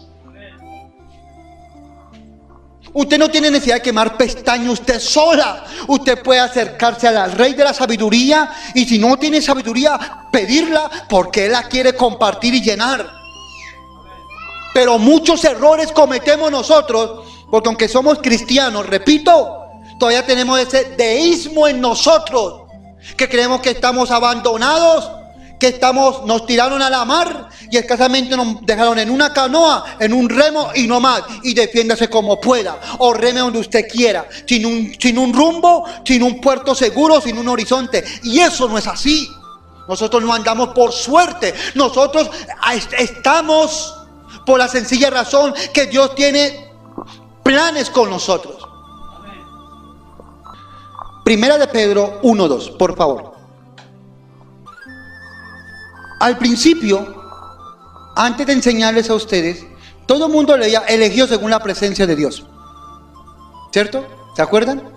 Usted no tiene necesidad de quemar pestañas usted sola. Usted puede acercarse al Rey de la sabiduría y si no tiene sabiduría, pedirla porque Él la quiere compartir y llenar. Pero muchos errores cometemos nosotros porque aunque somos cristianos, repito, todavía tenemos ese deísmo en nosotros, que creemos que estamos abandonados, que nos tiraron a la mar y escasamente nos dejaron en una canoa, en un remo y no más, y defiéndase como pueda, o reme donde usted quiera, sin un rumbo, sin un puerto seguro, sin un horizonte. Y eso no es así. Nosotros no andamos por suerte, nosotros estamos por la sencilla razón que Dios tiene planes con nosotros. Primera de Pedro 1:2, por favor. Al principio, antes de enseñarles a ustedes, todo el mundo leía elegido según la presencia de Dios. ¿Cierto? ¿Se acuerdan?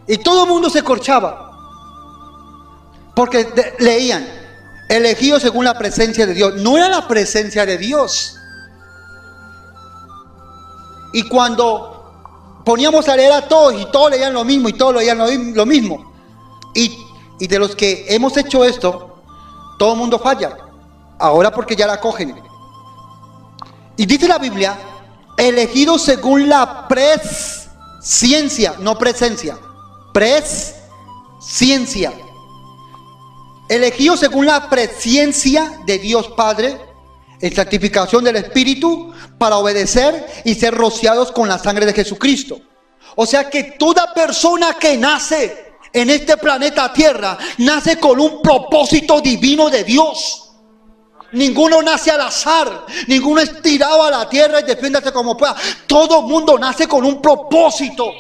Y todo el mundo se corchaba. Porque leían elegido según la presencia de Dios. No era la presencia de Dios. Y cuando poníamos a leer a todos y todos leían lo mismo y todos leían lo mismo. Y de los que hemos hecho esto, todo el mundo falla. Ahora porque ya la cogen. Y dice la Biblia, elegido según la presciencia, no presencia, presciencia. Elegido según la presciencia de Dios Padre, en santificación del Espíritu, para obedecer y ser rociados con la sangre de Jesucristo. O sea que toda persona que nace en este planeta Tierra nace con un propósito divino de Dios. Ninguno nace al azar, ninguno es tirado a la tierra y defiéndase como pueda. Todo mundo nace con un propósito.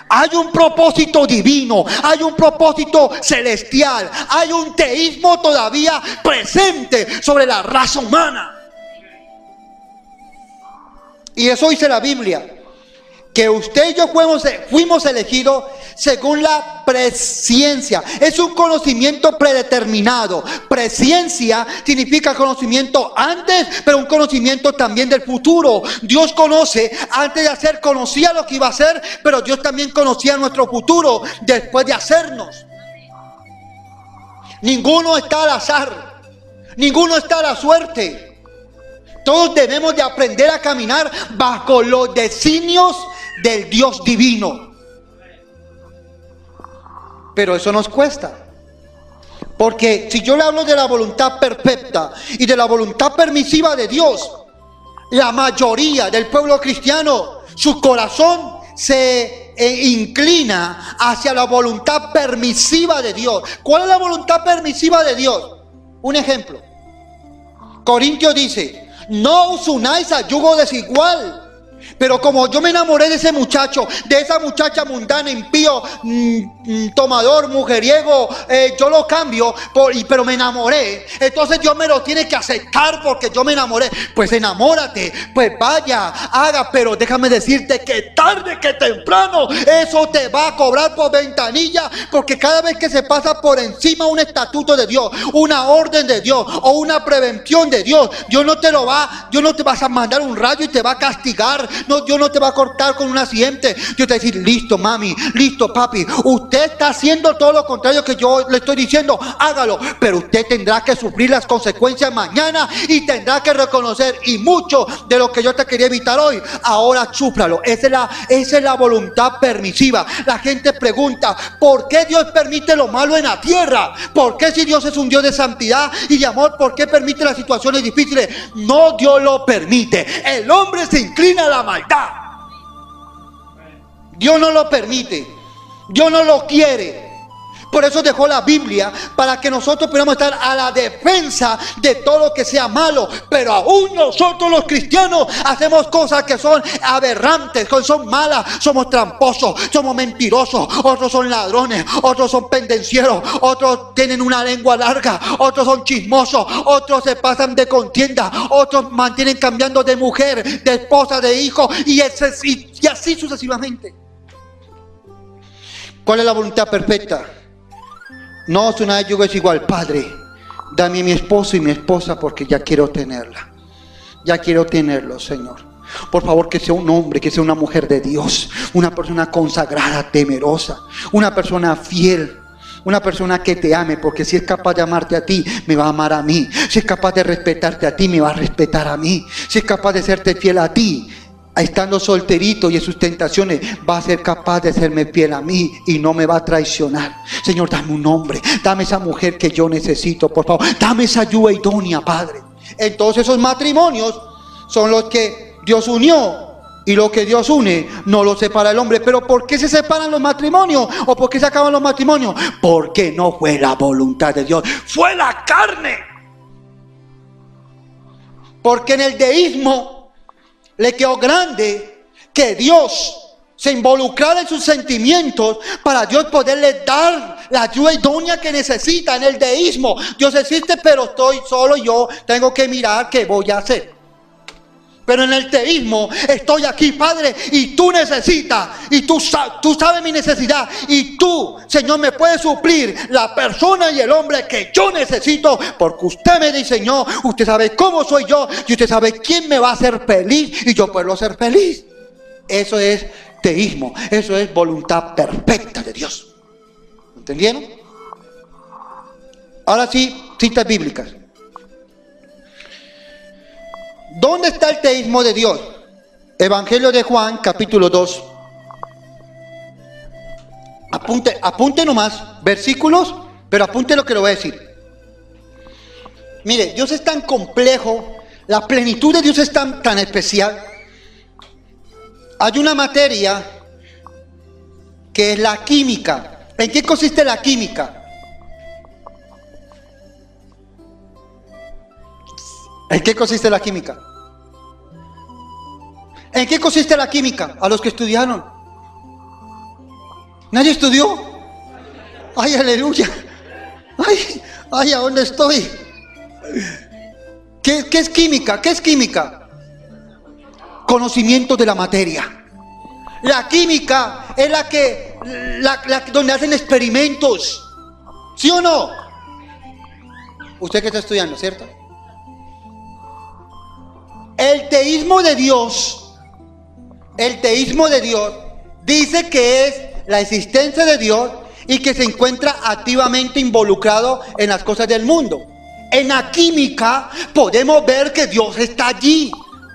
Hay un propósito divino, hay un propósito celestial, hay un teísmo todavía presente sobre la raza humana. Y eso dice la Biblia, que usted y yo fuimos elegidos según la presciencia. Es un conocimiento predeterminado. Presciencia significa conocimiento antes, pero un conocimiento también del futuro. Dios conoce, antes de hacer, conocía lo que iba a hacer, pero Dios también conocía nuestro futuro después de hacernos. Ninguno está al azar, ninguno está a la suerte. Todos debemos de aprender a caminar bajo los designios del Dios divino. Pero eso nos cuesta. Porque si yo le hablo de la voluntad perfecta y de la voluntad permisiva de Dios, la mayoría del pueblo cristiano, su corazón se inclina hacia la voluntad permisiva de Dios. ¿Cuál es la voluntad permisiva de Dios? Un ejemplo. Corintios dice, no os unáis a yugo desigual. Pero como yo me enamoré de ese muchacho, de esa muchacha mundana, impío, tomador, mujeriego, yo lo cambio, pero me enamoré. Entonces Dios me lo tiene que aceptar porque yo me enamoré. Pues enamórate, pues vaya, haga, pero déjame decirte que tarde que temprano eso te va a cobrar por ventanilla, porque cada vez que se pasa por encima un estatuto de Dios, una orden de Dios o una prevención de Dios, Dios no te vas a mandar un rayo y te va a castigar. No, Dios no te va a cortar con un accidente. Dios te va a decir, listo mami, listo papi, usted está haciendo todo lo contrario que yo le estoy diciendo, hágalo, pero usted tendrá que sufrir las consecuencias mañana y tendrá que reconocer, y mucho de lo que yo te quería evitar hoy, ahora súfralo. Esa es la voluntad permisiva. La gente pregunta, ¿por qué Dios permite lo malo en la tierra? ¿Por qué, si Dios es un Dios de santidad y de amor, por qué permite las situaciones difíciles? No, Dios lo permite. El hombre se inclina a la maldad. Dios no lo permite, Dios no lo quiere, Por eso dejó la Biblia, para que nosotros podamos estar a la defensa de todo lo que sea malo. Pero aún nosotros los cristianos hacemos cosas que son aberrantes, que son malas. Somos tramposos, somos mentirosos, otros son ladrones, otros son pendencieros, otros tienen una lengua larga, otros son chismosos, otros se pasan de contienda, otros mantienen cambiando de mujer, de esposa, de hijo, y así sucesivamente. ¿Cuál es la voluntad perfecta? No es una yugo es igual. Padre, dame mi esposo y mi esposa porque ya quiero tenerla. Ya quiero tenerlo, Señor. Por favor, que sea un hombre, que sea una mujer de Dios. Una persona consagrada, temerosa. Una persona fiel. Una persona que te ame, porque si es capaz de amarte a ti, me va a amar a mí. Si es capaz de respetarte a ti, me va a respetar a mí. Si es capaz de serte fiel a ti, estando solterito y en sus tentaciones, va a ser capaz de serme fiel a mí y no me va a traicionar. Señor, dame un hombre, dame esa mujer que yo necesito, por favor. Dame esa ayuda idónea, Padre. Entonces esos matrimonios son los que Dios unió. Y lo que Dios une no lo separa el hombre. Pero ¿por qué se separan los matrimonios? ¿O por qué se acaban los matrimonios? Porque no fue la voluntad de Dios, fue la carne. Porque en el deísmo le quedó grande que Dios se involucrara en sus sentimientos para Dios poderle dar la ayuda idónea que necesita. En el deísmo, Dios existe, pero estoy solo, yo tengo que mirar qué voy a hacer. Pero en el teísmo, estoy aquí, Padre, y tú necesitas, y tú sabes mi necesidad, y tú, Señor, me puedes suplir la persona y el hombre que yo necesito, porque usted me diseñó, usted sabe cómo soy yo, y usted sabe quién me va a hacer feliz, y yo puedo ser feliz. Eso es teísmo, eso es voluntad perfecta de Dios. ¿Entendieron? Ahora sí, citas bíblicas. ¿Dónde está el teísmo de Dios? Evangelio de Juan, capítulo 2. Apunte nomás versículos, pero apunte lo que le voy a decir. Mire, Dios es tan complejo, la plenitud de Dios es tan especial. Hay una materia que es la química. ¿En qué consiste la química? ¿En qué consiste la química? ¿En qué consiste la química? A los que estudiaron. ¿Nadie estudió? ¡Ay, aleluya! ¡Ay, a dónde estoy! ¿Qué es química? ¿Qué es química? Conocimiento de la materia. La química es donde hacen experimentos. ¿Sí o no? Usted que está estudiando, ¿cierto? El teísmo de Dios dice que es la existencia de Dios y que se encuentra activamente involucrado en las cosas del mundo. En la química podemos ver que Dios está allí.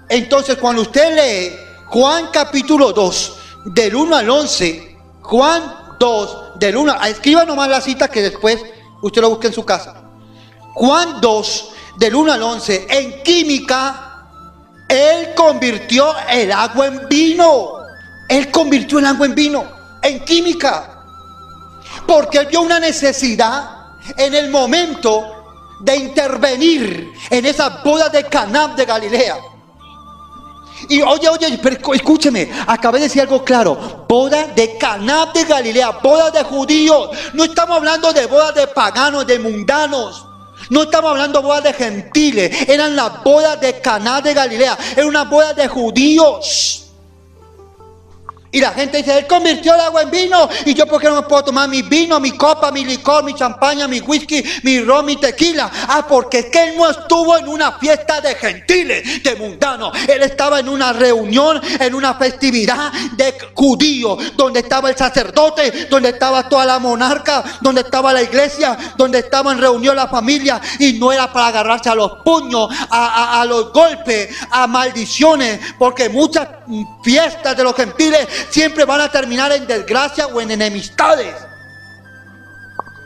Entonces, cuando usted lee Juan capítulo 2, del 1 al 11, Juan 2, del 1, escriba nomás la cita que después usted lo busque en su casa. Juan 2, del 1 al 11, en química, Él convirtió el agua en vino. Él convirtió el agua en vino, en química. Porque Él vio una necesidad en el momento de intervenir en esas bodas de Caná de Galilea. Y oye, pero escúcheme, acabé de decir algo claro. Boda de Caná de Galilea, boda de judíos. No estamos hablando de bodas de paganos, de mundanos. No estamos hablando de bodas de gentiles. Eran las bodas de Caná de Galilea. Era una boda de judíos. Y la gente dice, Él convirtió el agua en vino. Y yo, ¿por qué no me puedo tomar mi vino, mi copa, mi licor, mi champaña, mi whisky, mi ron, mi tequila? Porque es que Él no estuvo en una fiesta de gentiles, de mundanos. Él estaba en una reunión, en una festividad de judíos, donde estaba el sacerdote, donde estaba toda la monarca, donde estaba la iglesia, donde estaba en reunión la familia. Y no era para agarrarse a los puños, a los golpes, a maldiciones, porque muchas fiestas de los gentiles siempre van a terminar en desgracia o en enemistades.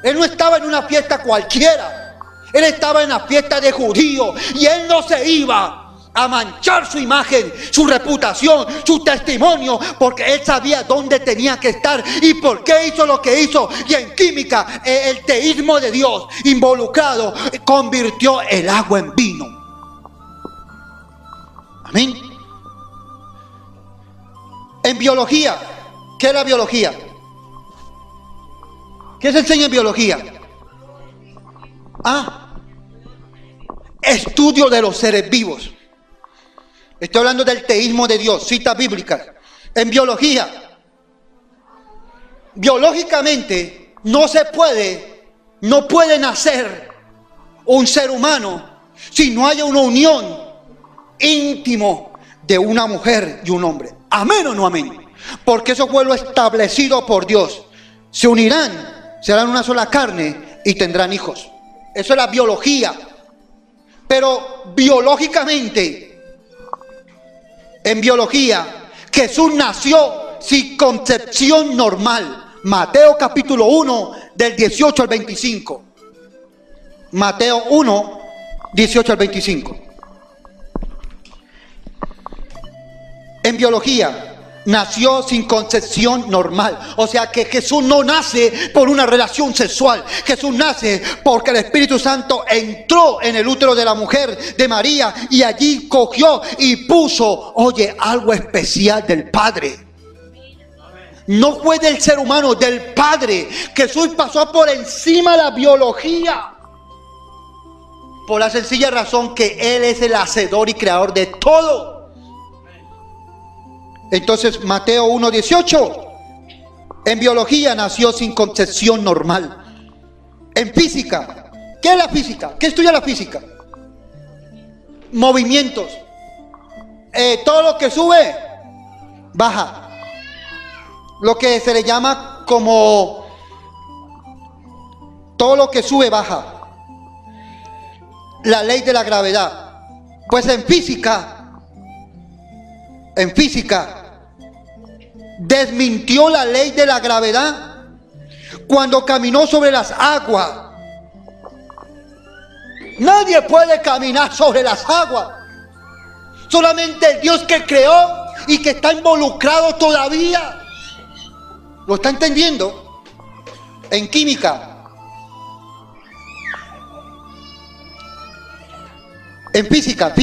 Él no estaba en una fiesta cualquiera. Él estaba en la fiesta de judíos. Y Él no se iba a manchar su imagen, su reputación, su testimonio, porque él sabía dónde tenía que estar y por qué hizo lo que hizo. Y en química, el teísmo de Dios involucrado convirtió el agua en vino. Amén. En biología, ¿qué es la biología? ¿Qué se enseña en biología? Estudio de los seres vivos. Estoy hablando del teísmo de Dios, citas bíblicas. En biología, biológicamente no puede nacer un ser humano si no haya una unión íntimo de una mujer y un hombre. ¿Amén o no amén? Porque eso fue lo establecido por Dios. Se unirán, serán una sola carne y tendrán hijos. Eso es la biología. Pero biológicamente, en biología, Jesús nació sin concepción normal. Mateo capítulo 1, del 18 al 25. Mateo 1, 18 al 25. En biología, nació sin concepción normal. O sea que Jesús no nace por una relación sexual. Jesús nace porque el Espíritu Santo entró en el útero de la mujer de María y allí cogió y puso, algo especial del Padre. No fue del ser humano, del Padre. Jesús pasó por encima de la biología, por la sencilla razón que Él es el hacedor y creador de todo. Entonces, Mateo 1:18, en biología nació sin concepción normal. En física, ¿qué es la física? ¿Qué estudia la física? Movimientos. Todo lo que sube, baja. Lo que se le llama como todo lo que sube, baja. La ley de la gravedad. Pues en física, desmintió la ley de la gravedad cuando caminó sobre las aguas. Nadie puede caminar sobre las aguas. Solamente el Dios que creó y que está involucrado todavía. ¿Lo está entendiendo? En química, en física,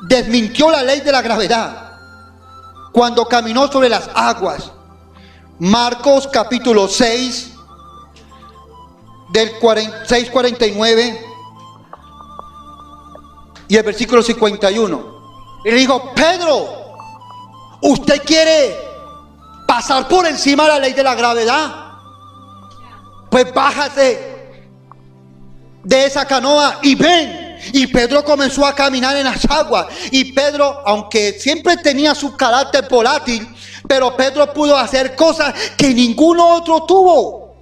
desmintió la ley de la gravedad cuando caminó sobre las aguas. Marcos capítulo 6, del 6:49 y el versículo 51. Y le dijo: Pedro, ¿usted quiere pasar por encima de la ley de la gravedad? Pues bájate de esa canoa y ven. Y Pedro comenzó a caminar en las aguas. Y Pedro, aunque siempre tenía su carácter volátil, pero Pedro pudo hacer cosas que ningún otro tuvo.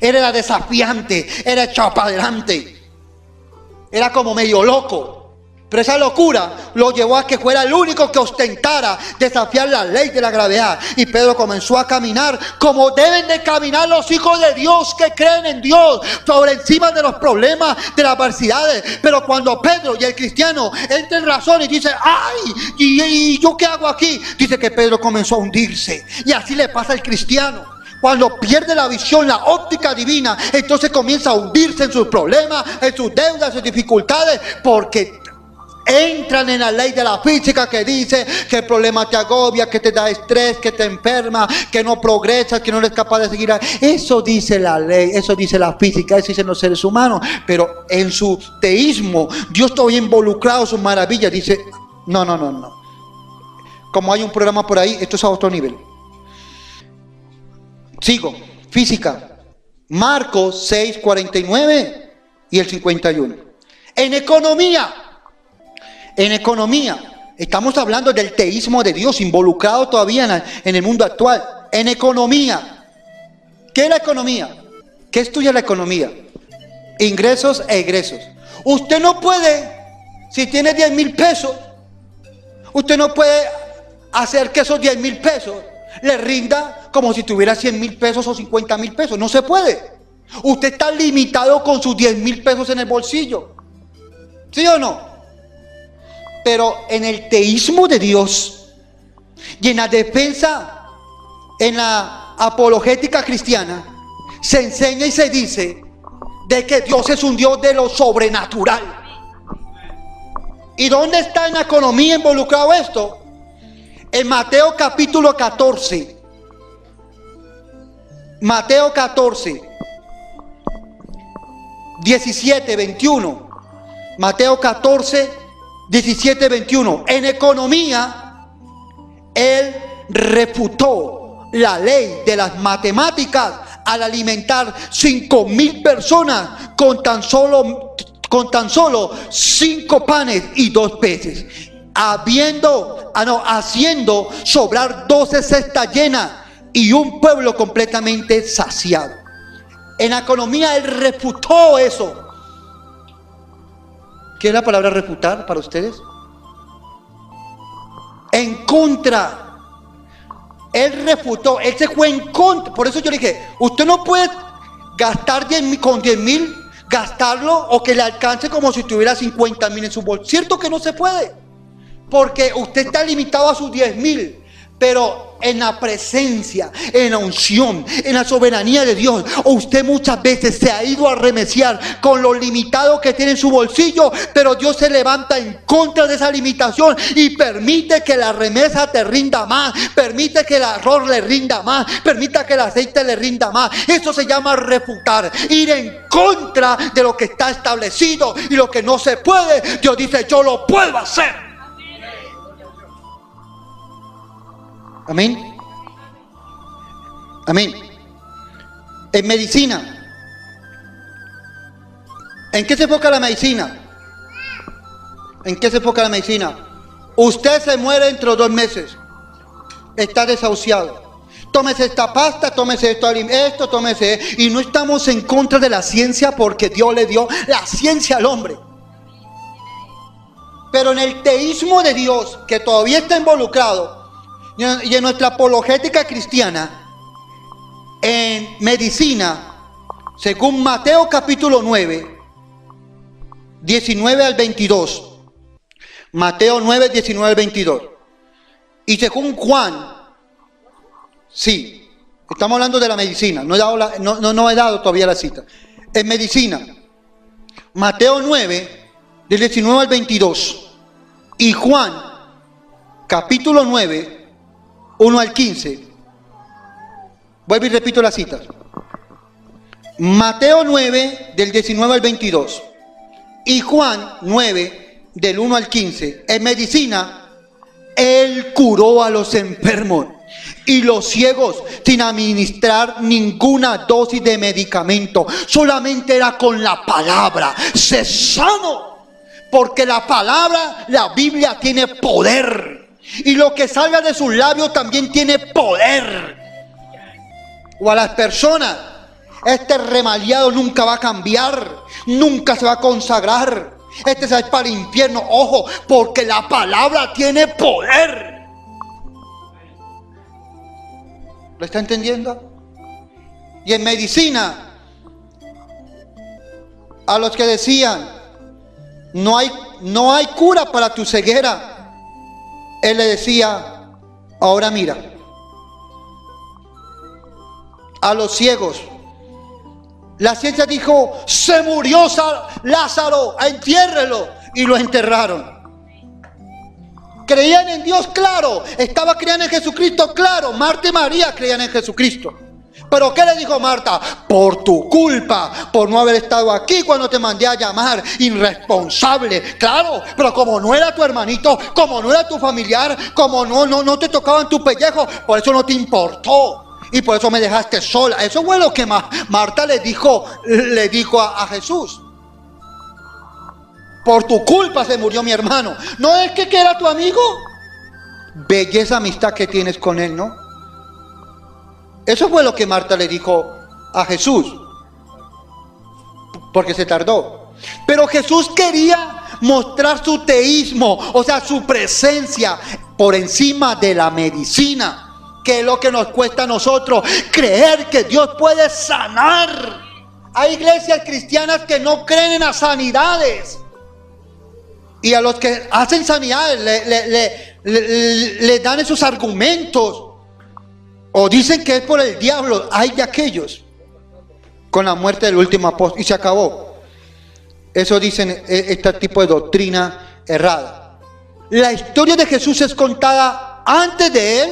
Él era desafiante, era echado para adelante, era como medio loco. Pero esa locura lo llevó a que fuera el único que ostentara desafiar la ley de la gravedad. Y Pedro comenzó a caminar como deben de caminar los hijos de Dios que creen en Dios, sobre encima de los problemas, de las adversidades. Pero cuando Pedro y el cristiano entra en razón y dice: ¡ay! ¿Y yo qué hago aquí? Dice que Pedro comenzó a hundirse. Y así le pasa al cristiano. Cuando pierde la visión, la óptica divina, entonces comienza a hundirse en sus problemas, en sus deudas, en sus dificultades, porque entran en la ley de la física que dice que el problema te agobia, que te da estrés, que te enferma, que no progresas, que no eres capaz de seguir. Eso dice la ley, eso dice la física, eso dicen los seres humanos. Pero en su teísmo, Dios todavía involucrado en sus maravillas, dice: no. Como hay un programa por ahí, esto es a otro nivel. Sigo, física. Marcos 6:49 y el 51. En economía, estamos hablando del teísmo de Dios involucrado todavía en el mundo actual. En economía, ¿qué es la economía? ¿Qué estudia la economía? Ingresos e egresos. Usted no puede, si tiene 10,000 pesos, usted no puede hacer que esos 10,000 pesos le rinda como si tuviera 100,000 pesos o 50,000 pesos. No se puede. Usted está limitado con sus 10,000 pesos en el bolsillo. ¿Sí o no? Pero en el teísmo de Dios y en la defensa, en la apologética cristiana, se enseña y se dice de que Dios es un Dios de lo sobrenatural. ¿Y dónde está en la economía involucrado esto? En Mateo capítulo 14. Mateo 14, 17, 21. Mateo 14, 17, 21. En economía, él refutó la ley de las matemáticas al alimentar 5,000 personas con tan solo 5 panes y 2 peces, haciendo sobrar 12 cestas llenas y un pueblo completamente saciado. En la economía él refutó eso. ¿Qué es la palabra refutar para ustedes? En contra. Él refutó, él se fue en contra. Por eso yo le dije, usted no puede gastar con 10,000, gastarlo o que le alcance como si tuviera 50,000 en su bolsa. Cierto que no se puede, porque usted está limitado a sus 10,000. Pero en la presencia, en la unción, en la soberanía de Dios, usted muchas veces se ha ido a remeciar con lo limitado que tiene en su bolsillo, pero Dios se levanta en contra de esa limitación y permite que la remesa te rinda más, permite que el arroz le rinda más, permita que el aceite le rinda más. Eso se llama refutar, ir en contra de lo que está establecido, y lo que no se puede, Dios dice, yo lo puedo hacer. Amén. Amén. En medicina, ¿en qué se enfoca la medicina? ¿En qué se enfoca la medicina? Usted se muere dentro de 2 meses. Está desahuciado. Tómese esta pasta, tómese esto, tómese. Y no estamos en contra de la ciencia, porque Dios le dio la ciencia al hombre. Pero en el teísmo de Dios, que todavía está involucrado, y en nuestra apologética cristiana, en medicina, según Mateo capítulo 9, 19 al 22. Mateo 9, 19 al 22. Y según Juan, sí, estamos hablando de la medicina, no he dado todavía la cita. En medicina, Mateo 9, del 19 al 22. Y Juan, capítulo 9, 1 al 15. Vuelvo y repito las citas. Mateo 9, del 19 al 22. Y Juan 9, del 1 al 15. En medicina, él curó a los enfermos y los ciegos sin administrar ninguna dosis de medicamento. Solamente era con la palabra. Sé sano, porque la palabra, la Biblia, tiene poder. Y lo que salga de sus labios también tiene poder. O a las personas, este remaliado nunca va a cambiar, nunca se va a consagrar, este se va a ir para el infierno. Ojo, porque la palabra tiene poder. ¿Lo está entendiendo? Y en medicina, a los que decían, no hay cura para tu ceguera, él le decía, ahora mira. A los ciegos, la ciencia dijo, se murió Lázaro, entiérrelo, y lo enterraron. Creían en Dios, claro. Estaba creyendo en Jesucristo, claro. Marta y María creían en Jesucristo. Pero ¿qué le dijo Marta? Por tu culpa, por no haber estado aquí cuando te mandé a llamar, irresponsable. Claro, pero como no era tu hermanito, como no era tu familiar, como no te tocaba en tu pellejo, por eso no te importó. Y por eso me dejaste sola. Eso fue lo que Marta le dijo a Jesús. Por tu culpa se murió mi hermano. ¿No es que era tu amigo? Belleza amistad que tienes con él, ¿no? Eso fue lo que Marta le dijo a Jesús, porque se tardó. Pero Jesús quería mostrar su teísmo, o sea, su presencia por encima de la medicina, que es lo que nos cuesta a nosotros creer que Dios puede sanar. Hay iglesias cristianas que no creen en las sanidades Y a los que hacen sanidades le dan esos argumentos. O dicen que es por el diablo. Hay de aquellos. Con la muerte del último apóstol. Y se acabó. Eso dicen este tipo de doctrina errada. La historia de Jesús es contada antes de Él.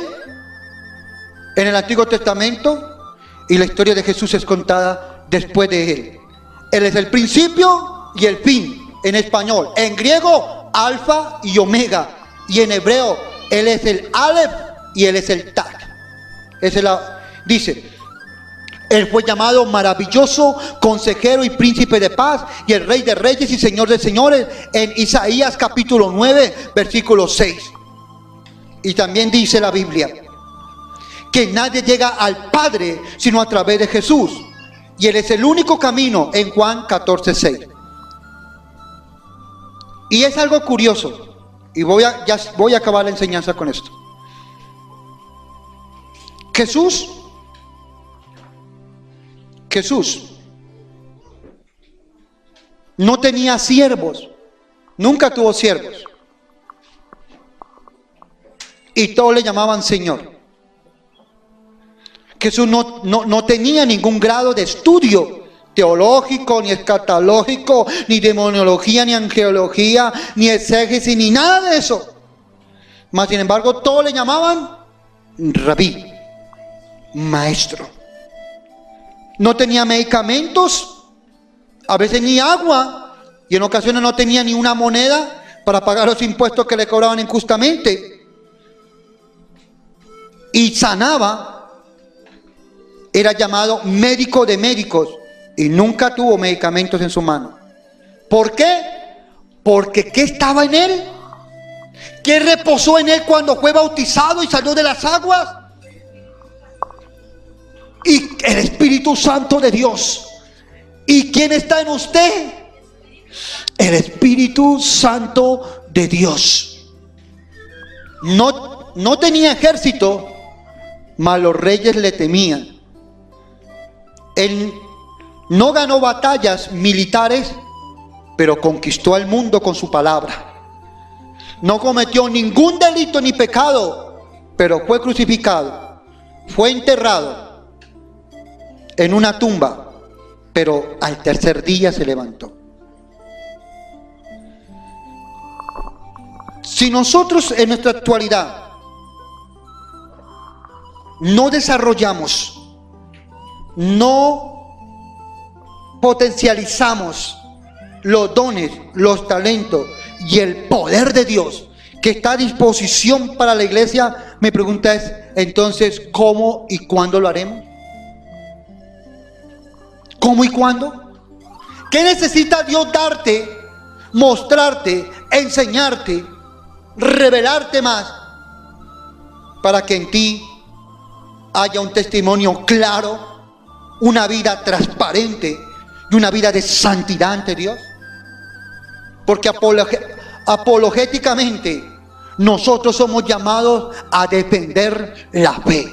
En el Antiguo Testamento. Y la historia de Jesús es contada después de Él. Él es el principio y el fin. En español, en griego, alfa y omega, y en hebreo, Él es el Aleph y Él es el Tag. Dice, Él fue llamado maravilloso, consejero y príncipe de paz, y el Rey de reyes y Señor de señores, en Isaías capítulo 9, versículo 6. Y también dice la Biblia, que nadie llega al Padre sino a través de Jesús, y Él es el único camino, en Juan 14, 6. Y es algo curioso, y voy a acabar la enseñanza con esto. Jesús no tenía siervos, nunca tuvo siervos, y todos le llamaban Señor. Jesús no tenía ningún grado de estudio teológico, ni escatológico, ni demonología, ni angelología, ni exégesis, ni nada de eso. Mas sin embargo, todos le llamaban rabí, maestro. No tenía medicamentos, a veces ni agua, y en ocasiones no tenía ni una moneda para pagar los impuestos que le cobraban injustamente. Y sanaba, era llamado médico de médicos. Y nunca tuvo medicamentos en su mano. ¿Por qué? Porque ¿qué estaba en él? ¿Qué reposó en él cuando fue bautizado y salió de las aguas? Y el Espíritu Santo de Dios. ¿Y quién está en usted? El Espíritu Santo de Dios. No tenía ejército, mas los reyes le temían. Él no ganó batallas militares, pero conquistó al mundo con su palabra. No cometió ningún delito ni pecado, pero fue crucificado, fue enterrado en una tumba, pero al tercer día se levantó. Si nosotros en nuestra actualidad no desarrollamos, no potencializamos los dones, los talentos y el poder de Dios que está a disposición para la iglesia, mi pregunta es, entonces, ¿cómo y cuándo lo haremos? ¿Cómo y cuándo? ¿Qué necesita Dios darte, mostrarte, enseñarte, revelarte más para que en ti haya un testimonio claro, una vida transparente y una vida de santidad ante Dios? Porque apologéticamente nosotros somos llamados a defender la fe.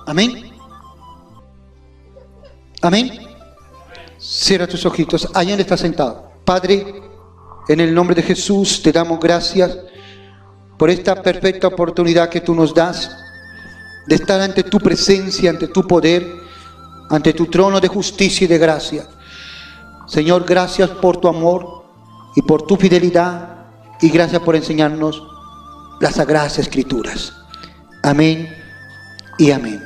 Amén. Amén. Cierra tus ojitos. Ahí donde estás sentado. Padre, en el nombre de Jesús te damos gracias por esta perfecta oportunidad que tú nos das de estar ante tu presencia, ante tu poder, ante tu trono de justicia y de gracia. Señor, gracias por tu amor y por tu fidelidad, y gracias por enseñarnos las Sagradas Escrituras. Amén y amén.